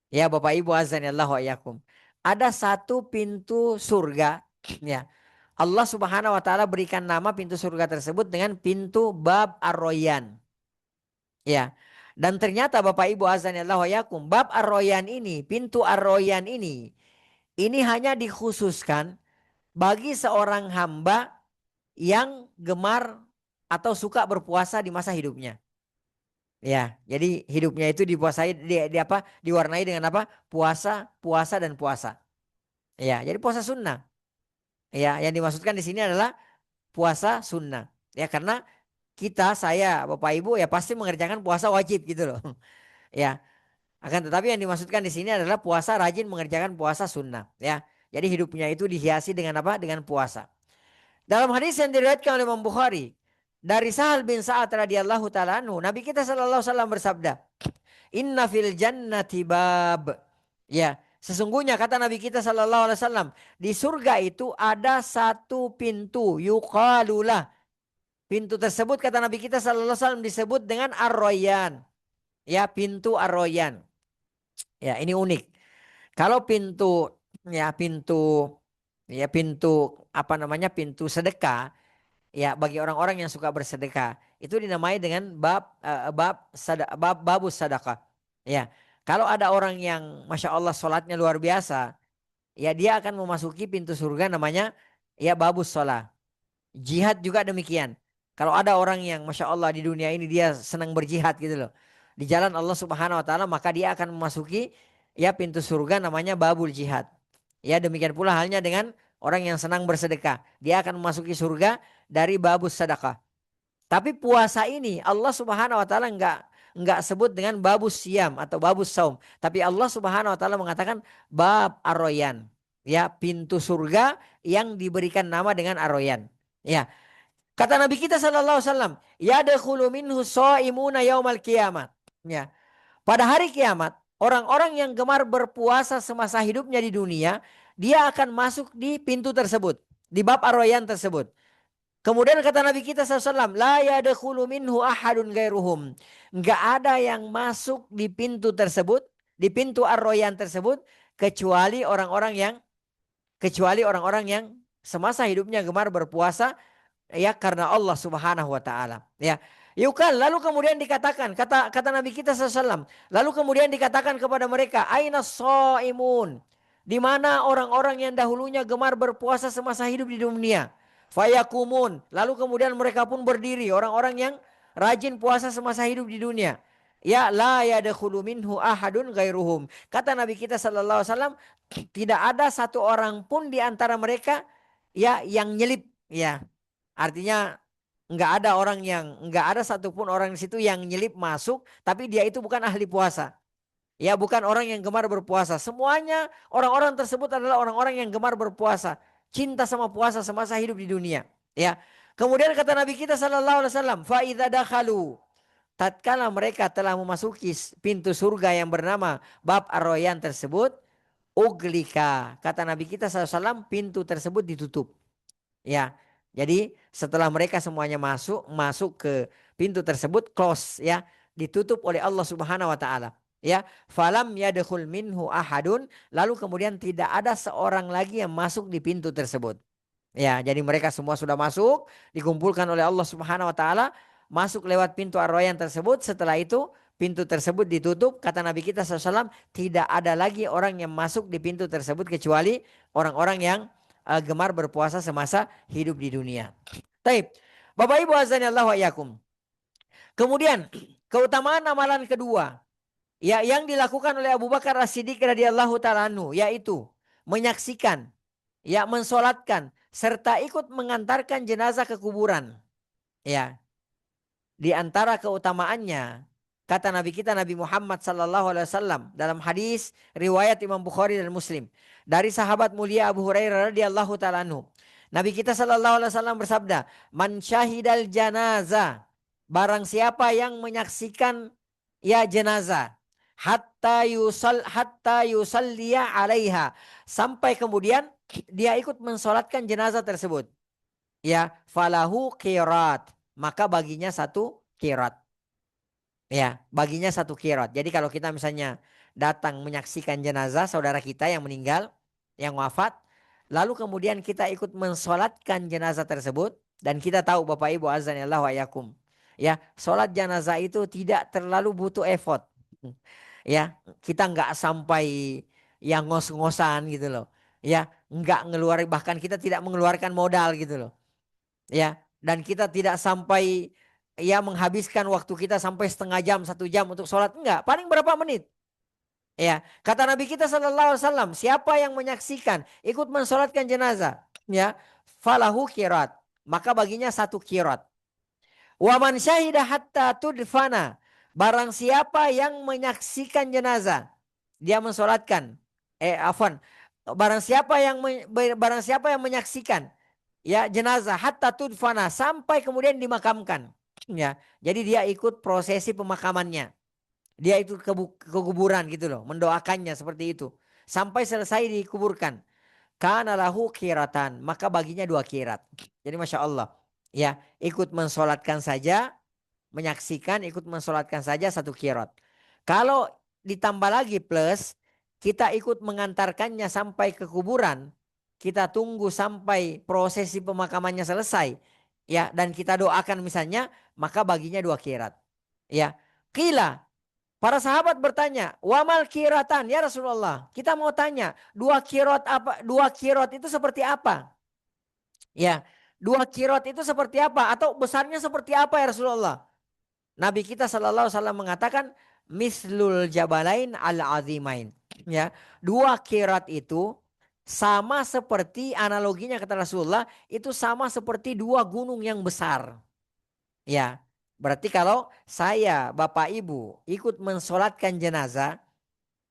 Ya Bapak Ibu azanillahu wa iyyakum. Ada satu pintu surga ya. Allah Subhanahu wa taala berikan nama pintu surga tersebut dengan pintu Bab Ar-Royan. Ya. Dan ternyata Bapak Ibu azanillahu wa iyyakum, Bab Ar-Royan ini, pintu Ar-Royan ini hanya dikhususkan bagi seorang hamba yang gemar atau suka berpuasa di masa hidupnya. Ya, jadi hidupnya itu dipuasai diwarnai dengan apa? Puasa, puasa dan puasa. Ya, jadi puasa sunnah. Ya, yang dimaksudkan di sini adalah puasa sunnah. Ya, karena saya, Bapak Ibu ya pasti mengerjakan puasa wajib gitu loh. Ya, akan tetapi yang dimaksudkan di sini adalah puasa rajin mengerjakan puasa sunnah. Ya, jadi hidupnya itu dihiasi dengan apa? Dengan puasa. Dalam hadis yang diriwayatkan oleh Imam Bukhari dari Sahal bin Sa'ad radhiyallahu taala anhu, Nabi kita sallallahu alaihi wasallam bersabda, "Inna fil jannati bab." Ya, sesungguhnya kata Nabi kita sallallahu alaihi wasallam, di surga itu ada satu pintu yuqalulah. Pintu tersebut kata Nabi kita sallallahu alaihi wasallam disebut dengan Ar-Royan. Ya, pintu Ar-Royan. Ya, ini unik. Kalau pintu apa namanya? Pintu sedekah. Ya, bagi orang-orang yang suka bersedekah itu dinamai dengan babus sadaqah. Ya, kalau ada orang yang masya Allah sholatnya luar biasa, ya dia akan memasuki pintu surga namanya ya babus sholat. Jihad juga demikian. Kalau ada orang yang masya Allah di dunia ini dia senang berjihad gitu loh, di jalan Allah Subhanahu Wa Taala maka dia akan memasuki ya pintu surga namanya babul jihad. Ya demikian pula halnya dengan orang yang senang bersedekah, dia akan memasuki surga dari babus sedekah. Tapi puasa ini Allah Subhanahu wa taala enggak sebut dengan babus siam atau babus saum, tapi Allah Subhanahu wa taala mengatakan bab Ar-Royan. Ya, pintu surga yang diberikan nama dengan Ar-Royan. Ya. Kata Nabi kita sallallahu alaihi wasallam, yadkhulu minhu shaimuna yaumal qiyamah. Ya. Pada hari kiamat, orang-orang yang gemar berpuasa semasa hidupnya di dunia, dia akan masuk di pintu tersebut, di bab Ar-Royan tersebut. Kemudian kata Nabi kita SAW, la yadkhulu minhu ahadun gairuhum. Enggak ada yang masuk di pintu tersebut, di pintu Ar-Royan tersebut, kecuali orang-orang yang kecuali orang-orang yang semasa hidupnya gemar berpuasa ya karena Allah Subhanahu wa taala. Ya. Yukal lalu kemudian dikatakan kata kata Nabi kita SAW. Lalu kemudian dikatakan kepada mereka, aina shaimun? Di mana orang-orang yang dahulunya gemar berpuasa semasa hidup di dunia? Fayakumun. Lalu kemudian mereka pun berdiri, orang-orang yang rajin puasa semasa hidup di dunia. Ya la yadkhulu minhu ahadun ghairuhum. Kata Nabi kita sallallahu alaihi wasallam, tidak ada satu orang pun di antara mereka ya yang nyelip ya. Artinya nggak ada satupun orang di situ yang nyelip masuk, tapi dia itu bukan ahli puasa. Ya, bukan orang yang gemar berpuasa. Semuanya orang-orang tersebut adalah orang-orang yang gemar berpuasa, cinta sama puasa semasa hidup di dunia. Ya. Kemudian kata Nabi kita sallallahu alaihi wasallam, fa idza dakhalu, tatkala mereka telah memasuki pintu surga yang bernama bab Ar-Rayyan tersebut, uglika. Kata Nabi kita sallallahu alaihi wasallam, pintu tersebut ditutup. Ya. Jadi setelah mereka semuanya masuk ke pintu tersebut close ya, ditutup oleh Allah Subhanahu wa taala. Ya, falam yadkhul minhu ahadun, lalu kemudian tidak ada seorang lagi yang masuk di pintu tersebut. Ya, jadi mereka semua sudah masuk, dikumpulkan oleh Allah Subhanahu wa taala, masuk lewat pintu Ar-Rayyan tersebut. Setelah itu pintu tersebut ditutup, kata Nabi kita SAW, tidak ada lagi orang yang masuk di pintu tersebut kecuali orang-orang yang gemar berpuasa semasa hidup di dunia. Taib. Bapak Ibu azan Allah wa yakum. Kemudian keutamaan amalan kedua ya yang dilakukan oleh Abu Bakar As-Siddiq radhiyallahu taala anhu yaitu menyaksikan, ya mensolatkan serta ikut mengantarkan jenazah ke kuburan. Ya, di antara keutamaannya kata Nabi kita Nabi Muhammad sallallahu alaihi wasallam dalam hadis riwayat Imam Bukhari dan Muslim dari sahabat mulia Abu Hurairah radhiyallahu taala anhu. Nabi kita sallallahu alaihi wasallam bersabda, "Man syahidal janazah, barang siapa yang menyaksikan ya jenazah hatta yusalliya 'alaiha, sampai kemudian dia ikut mensolatkan jenazah tersebut. Ya, falahu qirat, maka baginya satu qirat. Ya, baginya satu qirat. Jadi kalau kita misalnya datang menyaksikan jenazah saudara kita yang meninggal, yang wafat, lalu kemudian kita ikut mensolatkan jenazah tersebut, dan kita tahu Bapak Ibu azanillah wa yakum. Ya, solat jenazah itu tidak terlalu butuh effort. Ya, kita nggak sampai yang ngos-ngosan gitu loh. Ya, nggak ngeluarin, bahkan kita tidak mengeluarkan modal gitu loh. Ya, dan kita tidak sampai ya menghabiskan waktu kita sampai setengah jam, 1 jam untuk sholat. Enggak, paling berapa menit. Ya, kata Nabi kita sallallahu alaihi wasallam, siapa yang menyaksikan ikut mensolatkan jenazah, ya, falahu qirat, maka baginya satu qirat. Wa man syahida hatta tudfana, barang siapa yang menyaksikan jenazah, dia mensolatkan, afwan, barang siapa yang menyaksikan ya jenazah hatta tudfana, sampai kemudian dimakamkan. Ya, jadi dia ikut prosesi pemakamannya. Dia itu ke kuburan gitu loh, mendoakannya seperti itu. Sampai selesai dikuburkan. Kana lahu kiratan, maka baginya 2 kirat. Jadi Masya Allah. Ya, ikut mensolatkan saja, menyaksikan, ikut mensolatkan saja 1 kirat. Kalau ditambah lagi plus, kita ikut mengantarkannya sampai ke kuburan, kita tunggu sampai prosesi pemakamannya selesai, ya, dan kita doakan misalnya, maka baginya 2 kirat. Ya, kila. Para sahabat bertanya, wamal kiratan ya Rasulullah. Kita mau tanya, 2 kirat apa? 2 kirat itu seperti apa? Ya, 2 kirat itu seperti apa? Atau besarnya seperti apa ya Rasulullah? Nabi kita sallallahu alaihi wasallam mengatakan, mislul jabalain al-azimain. Ya, 2 kirat itu sama seperti, analoginya kata Rasulullah, itu sama seperti 2 gunung yang besar. Ya. Berarti kalau saya, Bapak Ibu, ikut mensolatkan jenazah,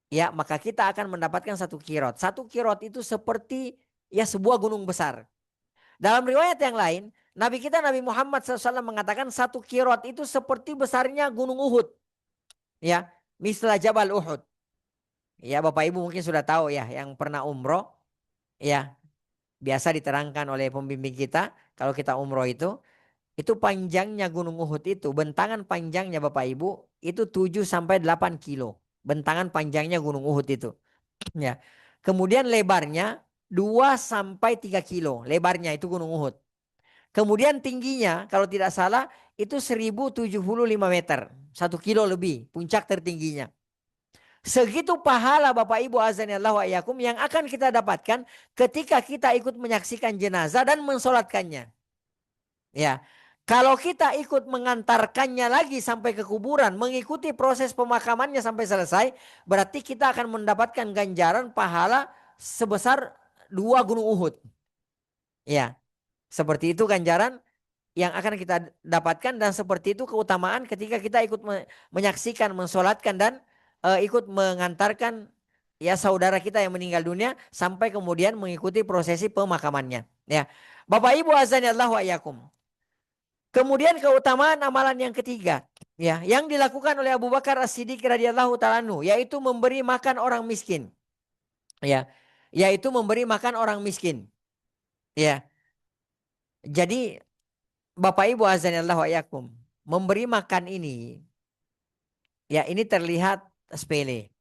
ya maka kita akan mendapatkan 1 kirat. 1 kirat itu seperti ya sebuah gunung besar. Dalam riwayat yang lain, Nabi kita Nabi Muhammad SAW mengatakan 1 kirat itu seperti besarnya gunung Uhud. Ya, misla Jabal Uhud. Ya, Bapak Ibu mungkin sudah tahu ya, yang pernah umroh. Ya, biasa diterangkan oleh pembimbing kita, kalau kita umroh itu panjangnya Gunung Uhud itu, bentangan panjangnya Bapak Ibu, itu 7 sampai 8 kilo. Bentangan panjangnya Gunung Uhud itu. Ya. Kemudian lebarnya 2 sampai 3 kilo lebarnya itu Gunung Uhud. Kemudian tingginya kalau tidak salah itu 1075 meter. 1 kilo lebih puncak tertingginya. Segitu pahala Bapak Ibu azanillahu wa iyyakum yang akan kita dapatkan ketika kita ikut menyaksikan jenazah dan mensolatkannya. Ya. Kalau kita ikut mengantarkannya lagi sampai ke kuburan, mengikuti proses pemakamannya sampai selesai, berarti kita akan mendapatkan ganjaran pahala sebesar 2 gunung Uhud. Ya, seperti itu ganjaran yang akan kita dapatkan dan seperti itu keutamaan ketika kita ikut menyaksikan, mensolatkan dan ikut mengantarkan ya saudara kita yang meninggal dunia sampai kemudian mengikuti prosesi pemakamannya. Ya, Bapak Ibu azanillahu wa iyyakum. Kemudian keutamaan amalan yang ketiga, ya, yang dilakukan oleh Abu Bakar As-Siddiq radhiyallahu taala anhu, yaitu memberi makan orang miskin. Ya, yaitu memberi makan orang miskin. Ya. Jadi Bapak Ibu azanillahu wa iyyakum, memberi makan ini ya ini terlihat sepele.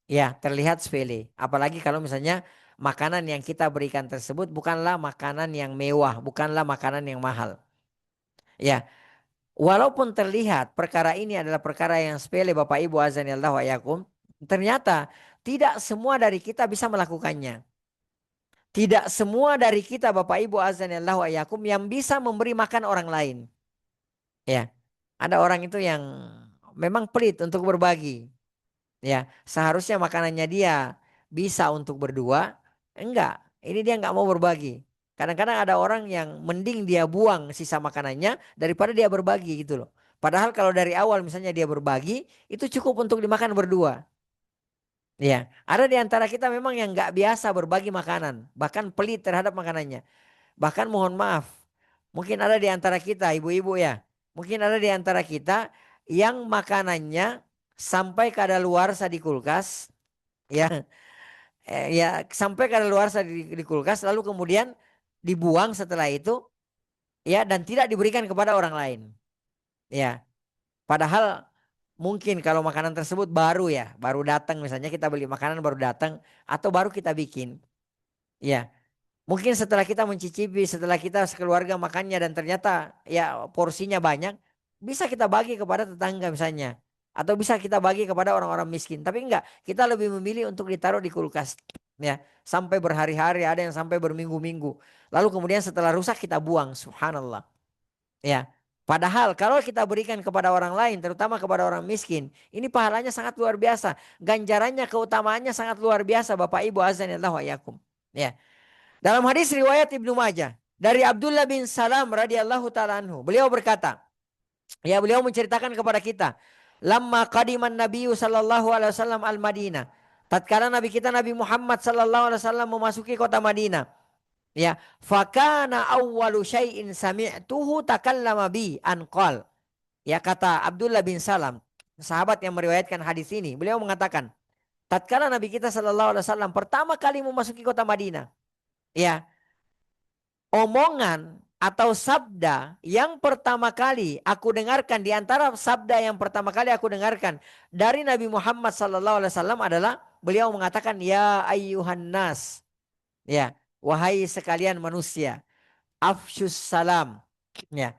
Ya, terlihat sepele. Apalagi kalau misalnya makanan yang kita berikan tersebut bukanlah makanan yang mewah, bukanlah makanan yang mahal. Ya, walaupun terlihat perkara ini adalah perkara yang sepele Bapak Ibu azanillahu wa iyyakum, ternyata tidak semua dari kita bisa melakukannya. Tidak semua dari kita Bapak Ibu azanillahu wa iyyakum yang bisa memberi makan orang lain. Ya. Ada orang itu yang memang pelit untuk berbagi. Ya, seharusnya makanannya dia bisa untuk berdua. Enggak, ini dia enggak mau berbagi. Kadang-kadang ada orang yang mending dia buang sisa makanannya daripada dia berbagi gitu loh. Padahal kalau dari awal misalnya dia berbagi, itu cukup untuk dimakan berdua. Ya, ada di antara kita memang yang nggak biasa berbagi makanan, bahkan pelit terhadap makanannya. Bahkan mohon maaf, mungkin ada di antara kita ibu-ibu ya, mungkin ada di antara kita yang makanannya sampai kadaluarsa di kulkas, ya, ya sampai kadaluarsa di kulkas, lalu kemudian dibuang setelah itu, ya, dan tidak diberikan kepada orang lain, ya. Padahal mungkin kalau makanan tersebut baru ya, baru datang misalnya kita beli makanan baru datang atau baru kita bikin, ya. Mungkin setelah kita mencicipi, setelah kita sekeluarga makannya dan ternyata ya porsinya banyak, bisa kita bagi kepada tetangga misalnya. Atau bisa kita bagi kepada orang-orang miskin. Tapi enggak, kita lebih memilih untuk ditaruh di kulkas. Ya, sampai berhari-hari, ada yang sampai berminggu-minggu. Lalu kemudian setelah rusak kita buang, subhanallah. Ya, padahal kalau kita berikan kepada orang lain, terutama kepada orang miskin, ini pahalanya sangat luar biasa. Ganjarannya, keutamaannya sangat luar biasa Bapak Ibu azanillahu wa iyyakum. Ya. Dalam hadis riwayat Ibnu Majah dari Abdullah bin Salam radhiyallahu taala anhu, beliau berkata, ya beliau menceritakan kepada kita, lamma qadiman Nabi sallallahu alaihi wasallam al-Madinah. Tatkala Nabi kita Nabi Muhammad sallallahu alaihi wasallam memasuki kota Madinah, ya, fakana awwalu syai'in sami'tuhu takallama bi an qal. Ya, kata Abdullah bin Salam, sahabat yang meriwayatkan hadis ini, beliau mengatakan, tatkala Nabi kita sallallahu alaihi wasallam pertama kali memasuki kota Madinah, ya, omongan atau sabda yang pertama kali aku dengarkan, di antara sabda yang pertama kali aku dengarkan dari Nabi Muhammad sallallahu alaihi wasallam adalah beliau mengatakan ya ayyuhan nas, ya, wahai sekalian manusia, afsyus salam. Ya,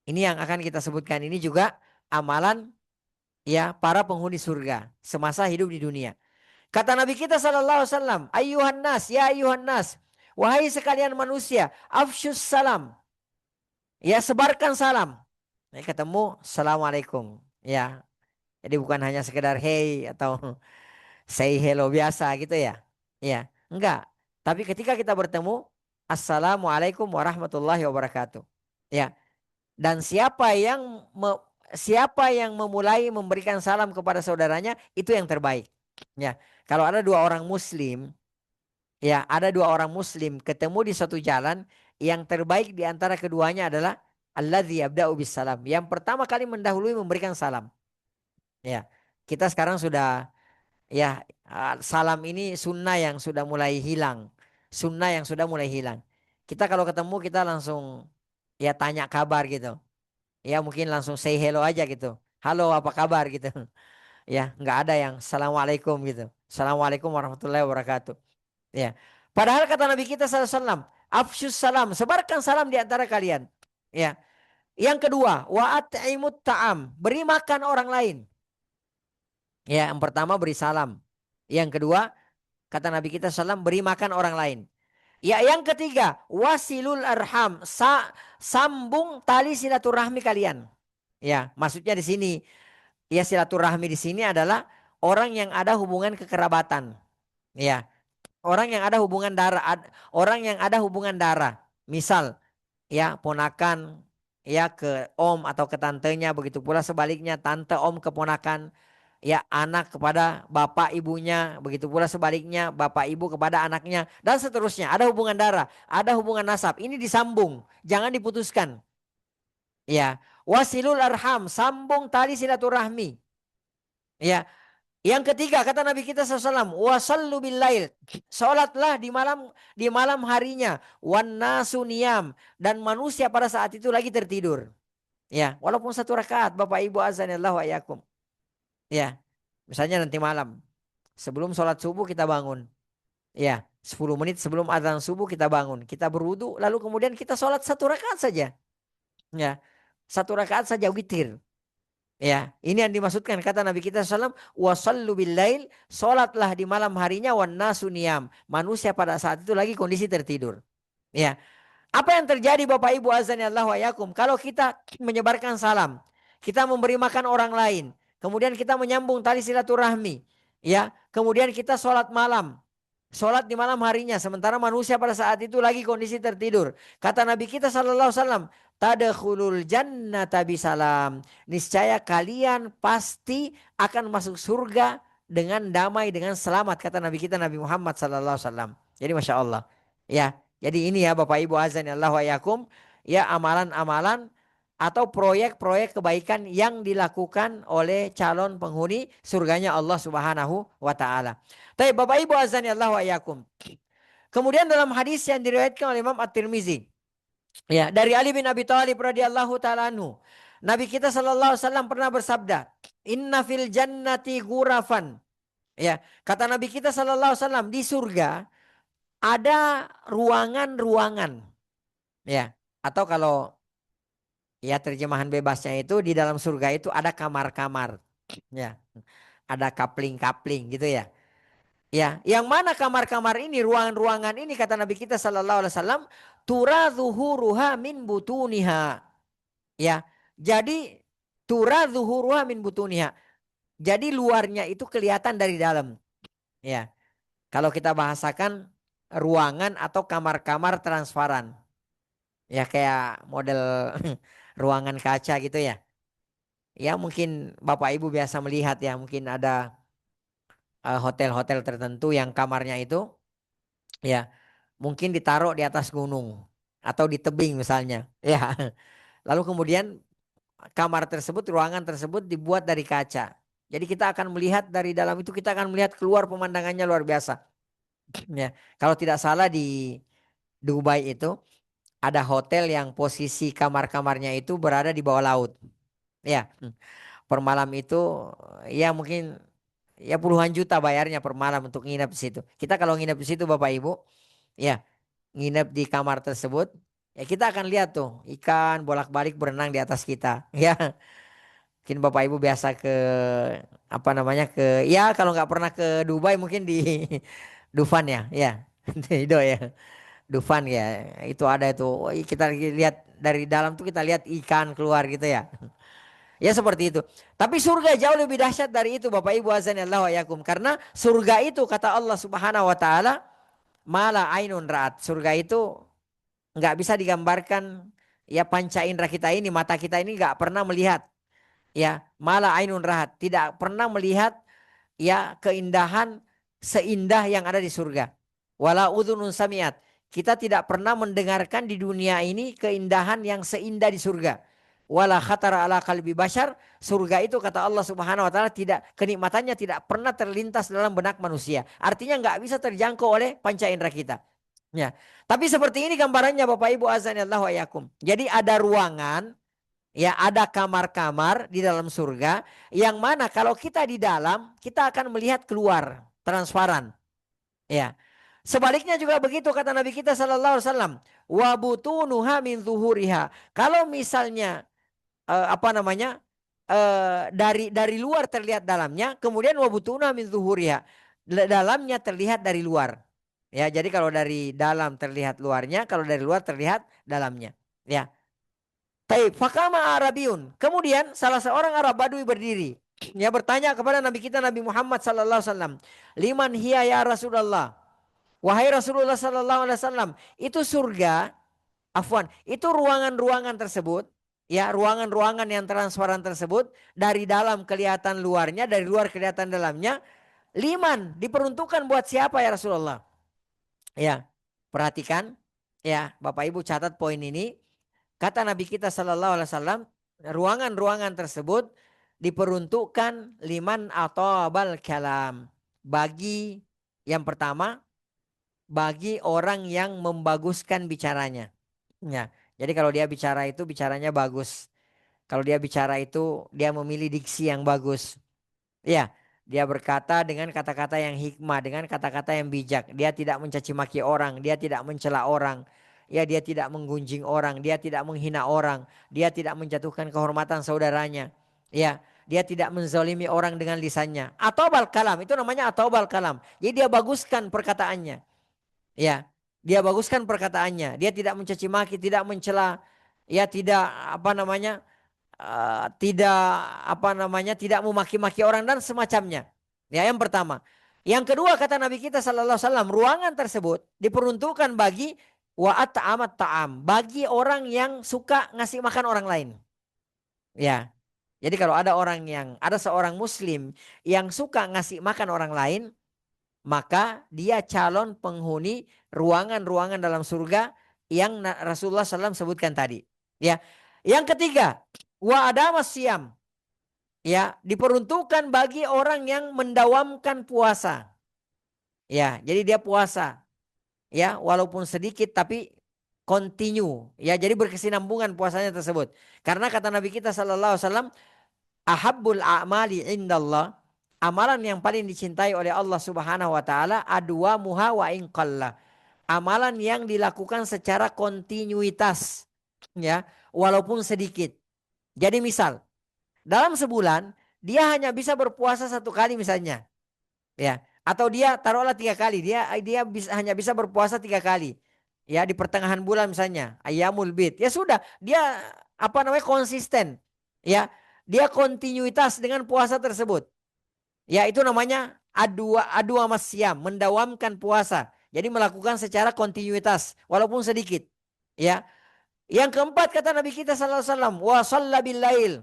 ini yang akan kita sebutkan, ini juga amalan ya para penghuni surga semasa hidup di dunia. Kata Nabi kita sallallahu alaihi wasallam, ayyuhan nas, ya ayyuhan nas, wahai sekalian manusia, afsyus salam. Ya, sebarkan salam. Nah, ketemu, assalamualaikum. Ya, jadi bukan hanya sekedar hey atau say hello biasa gitu ya. Ya, enggak. Tapi ketika kita bertemu, assalamualaikum warahmatullahi wabarakatuh. Ya, dan siapa yang memulai memberikan salam kepada saudaranya itu yang terbaik. Ya, kalau ada dua orang Muslim, ya, ada dua orang Muslim ketemu di suatu jalan, yang terbaik di antara keduanya adalah alladzi yabda'u bis salam. Yang pertama kali mendahului memberikan salam. Ya, kita sekarang sudah ya salam ini sunnah yang sudah mulai hilang. Sunnah yang sudah mulai hilang. Kita kalau ketemu kita langsung ya tanya kabar gitu. Ya mungkin langsung say hello aja gitu. Halo apa kabar gitu. Ya nggak ada yang assalamualaikum gitu. Assalamualaikum warahmatullahi wabarakatuh. Ya. Padahal kata Nabi kita SAW, afsyus salam, sebarkan salam di antara kalian. Ya. Yang kedua, wa at'imut ta'am, beri makan orang lain. Ya, yang pertama beri salam. Yang kedua, kata Nabi kita SAW, beri makan orang lain. Ya, yang ketiga, wasilul arham, sambung tali silaturahmi kalian. Ya, maksudnya di sini, ya silaturahmi di sini adalah orang yang ada hubungan kekerabatan. Ya, orang yang ada hubungan darah, orang yang ada hubungan darah. Misal, ya ponakan ya ke om atau ke tantenya, begitu pula sebaliknya tante om ke ponakan, ya anak kepada bapak ibunya, begitu pula sebaliknya bapak ibu kepada anaknya dan seterusnya. Ada hubungan darah, ada hubungan nasab. Ini disambung, jangan diputuskan. Ya, wasilul arham, sambung tali silaturahmi. Ya, yang ketiga kata Nabi kita SAW, wasallu billail, salatlah di malam harinya, wan nasu niyam, dan manusia pada saat itu lagi tertidur. Ya, walaupun satu rakaat, Bapak Ibu azanillahu wa iyyakum. Ya, misalnya nanti malam sebelum sholat subuh kita bangun. Ya, 10 menit sebelum adzan subuh kita bangun, kita berwudu, lalu kemudian kita sholat satu rakaat saja. Ya, satu rakaat saja witir. Ya, ini yang dimaksudkan kata Nabi kita SAW, wasallu billail, salatlah di malam harinya, wan nasu niyam, manusia pada saat itu lagi kondisi tertidur. Ya, apa yang terjadi Bapak Ibu azan ya Allah wa yakum, kalau kita menyebarkan salam, kita memberi makan orang lain, kemudian kita menyambung tali silaturahmi, ya, kemudian kita sholat malam, sholat di malam harinya, sementara manusia pada saat itu lagi kondisi tertidur. Kata Nabi kita sallallahu alaihi wasallam, tadkhulul jannata bisalam. Niscaya kalian pasti akan masuk surga dengan damai, dengan selamat. Kata Nabi kita Nabi Muhammad sallallahu alaihi wasallam. Jadi Masya Allah. Ya, jadi ini ya Bapak Ibu azan Allah wa yakum. Ya, amalan-amalan atau proyek-proyek kebaikan yang dilakukan oleh calon penghuni surganya Allah Subhanahu wa taala. Tapi Bapak Ibu azan Allah wa iyyakum. Kemudian dalam hadis yang diriwayatkan oleh Imam At-Tirmizi, ya, dari Ali bin Abi Thalib radhiyallahu taala anhu, Nabi kita sallallahu alaihi wasallam pernah bersabda, "Inna fil jannati ghurafan." Ya, kata Nabi kita sallallahu alaihi wasallam, di surga ada ruangan-ruangan. Ya, atau kalau ya terjemahan bebasnya itu di dalam surga itu ada kamar-kamar. Ya, ada kapling-kapling gitu ya. Ya, yang mana kamar-kamar ini, ruangan-ruangan ini kata Nabi kita sallallahu alaihi wasallam, turadzuhuruha min butuniha. Ya. Jadi turadzuhuruha min butuniha. Jadi luarnya itu kelihatan dari dalam. Ya. Kalau kita bahasakan ruangan atau kamar-kamar transparan. Ya kayak model ruangan kaca gitu ya. Ya mungkin Bapak Ibu biasa melihat ya, mungkin ada hotel-hotel tertentu yang kamarnya itu ya mungkin ditaruh di atas gunung atau di tebing misalnya. Ya. Lalu kemudian kamar tersebut, ruangan tersebut dibuat dari kaca. Jadi kita akan melihat dari dalam itu, kita akan melihat keluar pemandangannya luar biasa. Ya. Kalau tidak salah di Dubai itu ada hotel yang posisi kamar-kamarnya itu berada di bawah laut. Ya. Per malam itu ya mungkin ya puluhan juta bayarnya per malam untuk nginep di situ. Kita kalau nginep di situ Bapak Ibu, ya nginep di kamar tersebut, ya kita akan lihat tuh ikan bolak-balik berenang di atas kita. Ya, mungkin Bapak Ibu biasa ke apa namanya ke ya kalau nggak pernah ke Dubai mungkin di Dufan ya, ya itu ya Dufan ya itu ada itu. Oh, kita lihat dari dalam tuh kita lihat ikan keluar gitu ya. Ya seperti itu. Tapi surga jauh lebih dahsyat dari itu Bapak Ibu azan Allah wa yakum. Karena surga itu kata Allah Subhanahu wa taala, mala ainun ra'at. Surga itu nggak bisa digambarkan, ya panca indera kita ini, mata kita ini nggak pernah melihat, ya mala ainun rahat, tidak pernah melihat ya keindahan seindah yang ada di surga. Wala udhunun samiat, kita tidak pernah mendengarkan di dunia ini keindahan yang seindah di surga. Wala khatara ala qalbi bashar, surga itu kata Allah Subhanahu wa taala tidak, kenikmatannya tidak pernah terlintas dalam benak manusia. Artinya nggak bisa terjangkau oleh panca indera kita. Ya. Tapi seperti ini gambarannya Bapak Ibu azan Allah wa yakum. Jadi ada ruangan, ya ada kamar-kamar di dalam surga yang mana kalau kita di dalam kita akan melihat keluar transparan. Ya. Sebaliknya juga begitu kata Nabi kita sallallahu alaihi wasallam, wa butunuha min zuhuriha. Kalau misalnya apa namanya? Dari luar terlihat dalamnya, kemudian wa butunuha min zuhuriha. Dalamnya terlihat dari luar. Ya, jadi kalau dari dalam terlihat luarnya, kalau dari luar terlihat dalamnya. Ya. Taib, fakama Arabiun. Kemudian salah seorang Arab Badui berdiri. Ya, bertanya kepada Nabi kita Nabi Muhammad sallallahu alaihi wasallam, "Liman hiya ya Rasulullah?" Wahai Rasulullah sallallahu alaihi wasallam, itu surga, afwan, itu ruangan-ruangan tersebut, ya, ruangan-ruangan yang transparan tersebut, dari dalam kelihatan luarnya, dari luar kelihatan dalamnya, liman, diperuntukkan buat siapa ya Rasulullah? Ya, perhatikan, ya, Bapak Ibu catat poin ini. Kata Nabi kita Sallallahu Alaihi Wasallam, ruangan-ruangan tersebut diperuntukkan liman atau bal kalam, bagi yang pertama, bagi orang yang membaguskan bicaranya. Ya, jadi kalau dia bicara itu bicaranya bagus. Kalau dia bicara itu dia memilih diksi yang bagus. Ya, dia berkata dengan kata-kata yang hikmah, dengan kata-kata yang bijak. Dia tidak mencaci maki orang, dia tidak mencela orang. Ya, dia tidak menggunjing orang, dia tidak menghina orang, dia tidak menjatuhkan kehormatan saudaranya. Ya, dia tidak menzalimi orang dengan lisannya. Atau bal kalam, itu namanya atau bal kalam. Jadi dia baguskan perkataannya. Ya, dia baguskan perkataannya. Dia tidak mencaci maki, tidak mencela, ya tidak apa namanya, tidak apa namanya, tidak memaki-maki orang dan semacamnya. Ya, yang pertama. Yang kedua kata Nabi kita sallallahu alaihi wasallam, ruangan tersebut diperuntukkan bagi wa'at ta'amat ta'am, bagi orang yang suka ngasih makan orang lain. Ya. Jadi kalau ada seorang muslim yang suka ngasih makan orang lain, maka dia calon penghuni ruangan-ruangan dalam surga yang Rasulullah SAW sebutkan tadi. Ya, yang ketiga, wa adamas siam, ya, diperuntukkan bagi orang yang mendawamkan puasa. Ya, jadi dia puasa, ya, walaupun sedikit tapi continue, ya, jadi berkesinambungan puasanya tersebut. Karena kata Nabi kita Sallallahu Alaihi Wasallam, ahabbul a'mali indallah, amalan yang paling dicintai oleh Allah Subhanahu wa taala, adwa muha wa in qalla. Amalan yang dilakukan secara kontinuitas, ya, walaupun sedikit. Jadi misal, dalam sebulan dia hanya bisa berpuasa satu kali misalnya, ya, atau dia taruhlah 3 kali, dia hanya bisa berpuasa 3 kali, ya, di pertengahan bulan misalnya, ayamul bid, ya sudah, dia apa namanya, konsisten, ya, dia kontinuitas dengan puasa tersebut, ya, itu namanya adu masyam, mendawamkan puasa, jadi melakukan secara kontinuitas walaupun sedikit, ya. Yang keempat kata Nabi kita sallallahu alaihi wasallam, wa shalla bil lail.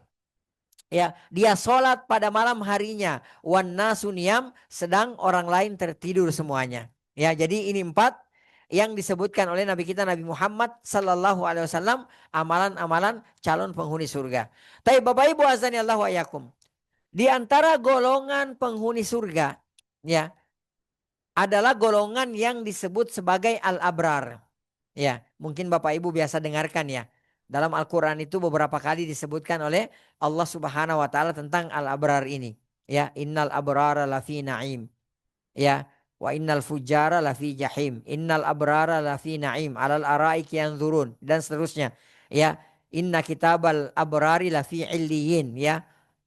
Ya, dia sholat pada malam harinya. Wan nasu niyam, sedang orang lain tertidur semuanya. Ya, jadi ini 4 yang disebutkan oleh Nabi kita Nabi Muhammad sallallahu alaihi wasallam, amalan-amalan calon penghuni surga. Tapi Bapak Ibu azani Allah wa yakum, di antara golongan penghuni surga, ya, adalah golongan yang disebut sebagai al-abrar. Ya, mungkin Bapak Ibu biasa dengarkan ya. Dalam Al-Quran itu beberapa kali disebutkan oleh Allah Subhanahu wa taala tentang al-abrar ini. Ya, innal abrara lafi na'im. Ya, wa innal fujara lafi jahim. Innal abrara lafi na'im, alal araiki yanzurun, dan seterusnya. Ya, inna kitabal abrari lafi illiyin, ya.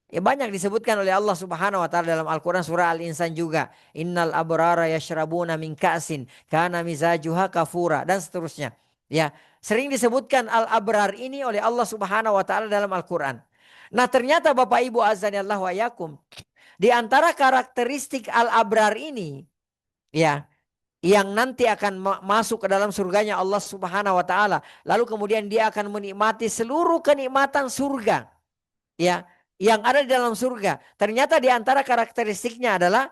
Ya, banyak disebutkan oleh Allah Subhanahu wa taala dalam Al-Qur'an surah Al-Insan juga. Innal abrara yashrabuna min ka'sin kana mizajuha kafura, dan seterusnya. Ya, sering disebutkan al-abrar ini oleh Allah Subhanahu wa taala dalam Al-Qur'an. Nah, ternyata Bapak Ibu azanillahu wa yakum, di antara karakteristik al-abrar ini, ya, yang nanti akan masuk ke dalam surganya Allah Subhanahu wa taala, lalu kemudian dia akan menikmati seluruh kenikmatan surga, ya, yang ada di dalam surga. Ternyata di antara karakteristiknya adalah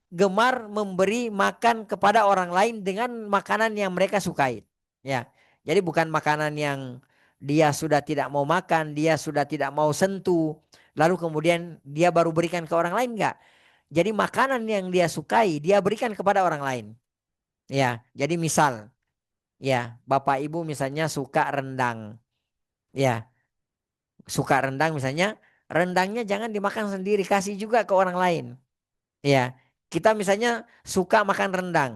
gemar memberi makan kepada orang lain dengan makanan yang mereka sukai. Ya, jadi bukan makanan yang dia sudah tidak mau makan, dia sudah tidak mau sentuh, lalu kemudian dia baru berikan ke orang lain, enggak. Jadi makanan yang dia sukai dia berikan kepada orang lain. Ya, jadi misal, ya, Bapak Ibu misalnya suka rendang, ya, suka rendang misalnya, rendangnya jangan dimakan sendiri, kasih juga ke orang lain. Ya, kita misalnya suka makan rendang.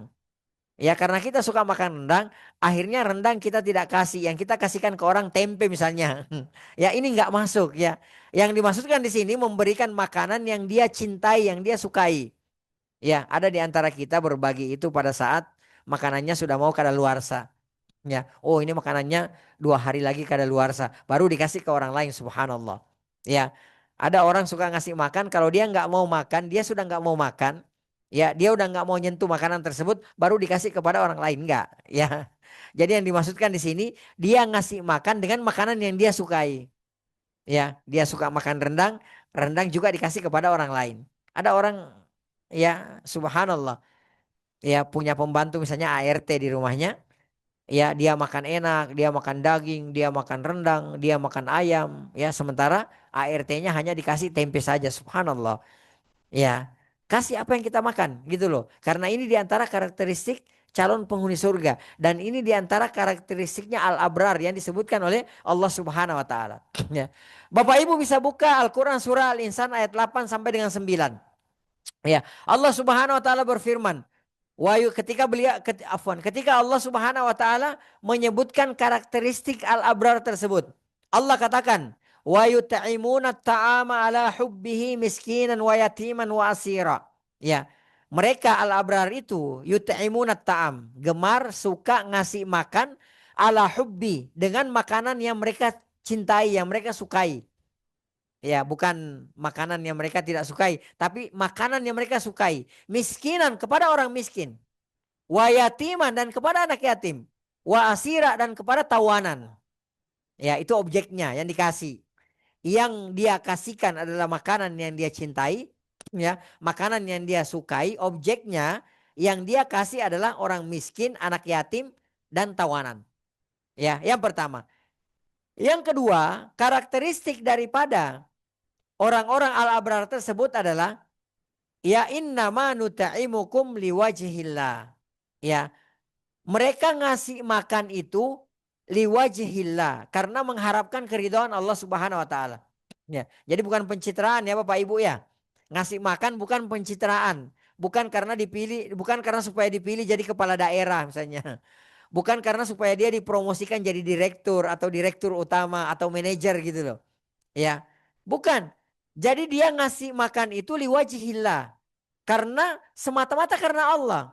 Ya karena kita suka makan rendang, akhirnya rendang kita tidak kasih, yang kita kasihkan ke orang tempe misalnya. Ya ini nggak masuk ya. Yang dimaksudkan di sini memberikan makanan yang dia cintai, yang dia sukai. Ya ada di antara kita berbagi itu pada saat makanannya sudah mau kadaluarsa. Ya, oh ini makanannya 2 hari lagi kadaluarsa, baru dikasih ke orang lain, subhanallah. Ya, ada orang suka ngasih makan, kalau dia nggak mau makan, dia sudah nggak mau makan, ya dia udah nggak mau nyentuh makanan tersebut, baru dikasih kepada orang lain, nggak, ya. Jadi yang dimaksudkan di sini, dia ngasih makan dengan makanan yang dia sukai, ya. Dia suka makan rendang, rendang juga dikasih kepada orang lain. Ada orang, ya, subhanallah, ya punya pembantu misalnya ART di rumahnya. Ya, dia makan enak, dia makan daging, dia makan rendang, dia makan ayam. Ya, sementara ART-nya hanya dikasih tempe saja. Subhanallah. Ya, kasih apa yang kita makan, gitu loh. Karena ini diantara karakteristik calon penghuni surga. Dan ini diantara karakteristiknya al-abrar yang disebutkan oleh Allah Subhanahu Wa Taala. Ya, Bapak Ibu bisa buka Al-Quran surah Al-Insan ayat 8 sampai dengan 9. Ya, Allah Subhanahu Wa Taala berfirman. Wahyu ketika ketika Allah Subhanahu wa taala menyebutkan karakteristik al-abrar tersebut. Allah katakan, "Wa yut'imuna ta'ama ala hubbihi miskinan wa yatiman wa asira." Ya. Mereka al-abrar itu yut'imuna ta'am, gemar suka ngasih makan ala hubbi, dengan makanan yang mereka cintai, yang mereka sukai. Ya, bukan makanan yang mereka tidak sukai, tapi makanan yang mereka sukai. Miskinan kepada orang miskin, wa yatiman dan kepada anak yatim, wa asira dan kepada tawanan. Ya, itu objeknya yang dikasih. Yang dia kasihkan adalah makanan yang dia cintai, ya, makanan yang dia sukai, objeknya yang dia kasih adalah orang miskin, anak yatim dan tawanan. Ya, yang pertama. Yang kedua, karakteristik daripada orang-orang al-abrar tersebut adalah ya innama nuta'imukum liwajhillah. Ya, mereka ngasih makan itu liwajhillah, karena mengharapkan keridhaan Allah Subhanahu wa taala. Ya, jadi bukan pencitraan ya Bapak Ibu ya. Ngasih makan bukan pencitraan, bukan karena dipilih, bukan karena supaya dipilih jadi kepala daerah misalnya. Bukan karena supaya dia dipromosikan jadi direktur atau direktur utama atau manajer gitu loh. Ya. Bukan. Jadi dia ngasih makan itu liwajhillah, karena semata-mata karena Allah.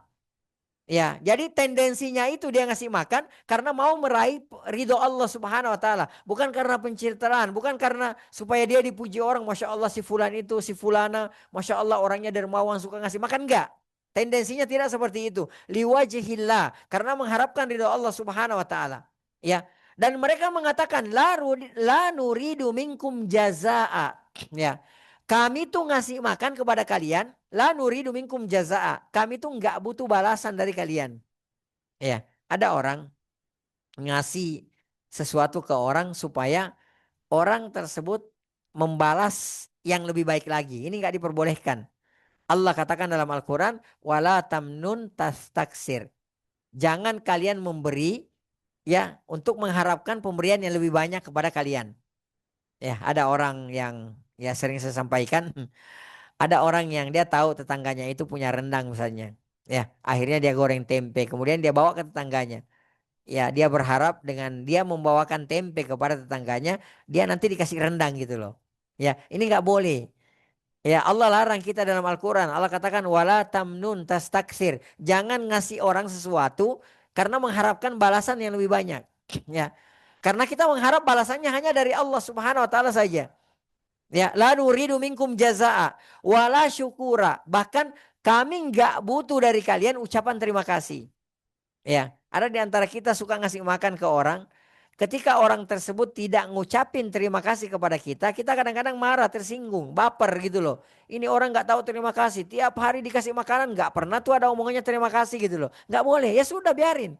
Ya, jadi tendensinya itu dia ngasih makan karena mau meraih ridho Allah Subhanahu wa taala, bukan karena pencitraan, bukan karena supaya dia dipuji orang, Masya Allah si fulan itu, si fulana, Masya Allah orangnya dermawan suka ngasih makan, enggak. Tendensinya tidak seperti itu. Liwajhillah, karena mengharapkan ridho Allah Subhanahu wa taala. Ya. Dan mereka mengatakan la nuridu minkum jazaa. Ya. Kami tuh ngasih makan kepada kalian, la nuridu minkum jazaa. Kami tuh nggak butuh balasan dari kalian. Ya, ada orang ngasih sesuatu ke orang supaya orang tersebut membalas yang lebih baik lagi. Ini nggak diperbolehkan. Allah katakan dalam Al-Quran, wala tamnun tastaksir. Jangan kalian memberi ya untuk mengharapkan pemberian yang lebih banyak kepada kalian. Ya, ada orang yang ya sering saya sampaikan. Ada orang yang dia tahu tetangganya itu punya rendang misalnya. Ya, akhirnya dia goreng tempe, kemudian dia bawa ke tetangganya. Ya, dia berharap dengan dia membawakan tempe kepada tetangganya, dia nanti dikasih rendang gitu loh. Ya, ini nggak boleh. Ya, Allah larang kita dalam Al-Quran. Allah katakan wala tamnun tastaksir. Jangan ngasih orang sesuatu karena mengharapkan balasan yang lebih banyak. Ya, karena kita mengharap balasannya hanya dari Allah Subhanahu Wa Taala saja. Ya, la nuridu minkum jazaa wala syukura. Bahkan kami nggak butuh dari kalian ucapan terima kasih. Ya, ada di antara kita suka ngasih makan ke orang. Ketika orang tersebut tidak ngucapin terima kasih kepada kita kadang-kadang marah, tersinggung, baper gitu loh. Ini orang nggak tahu terima kasih. Tiap hari dikasih makanan nggak pernah tuh ada omongannya terima kasih gitu loh. Nggak boleh. Ya sudah biarin.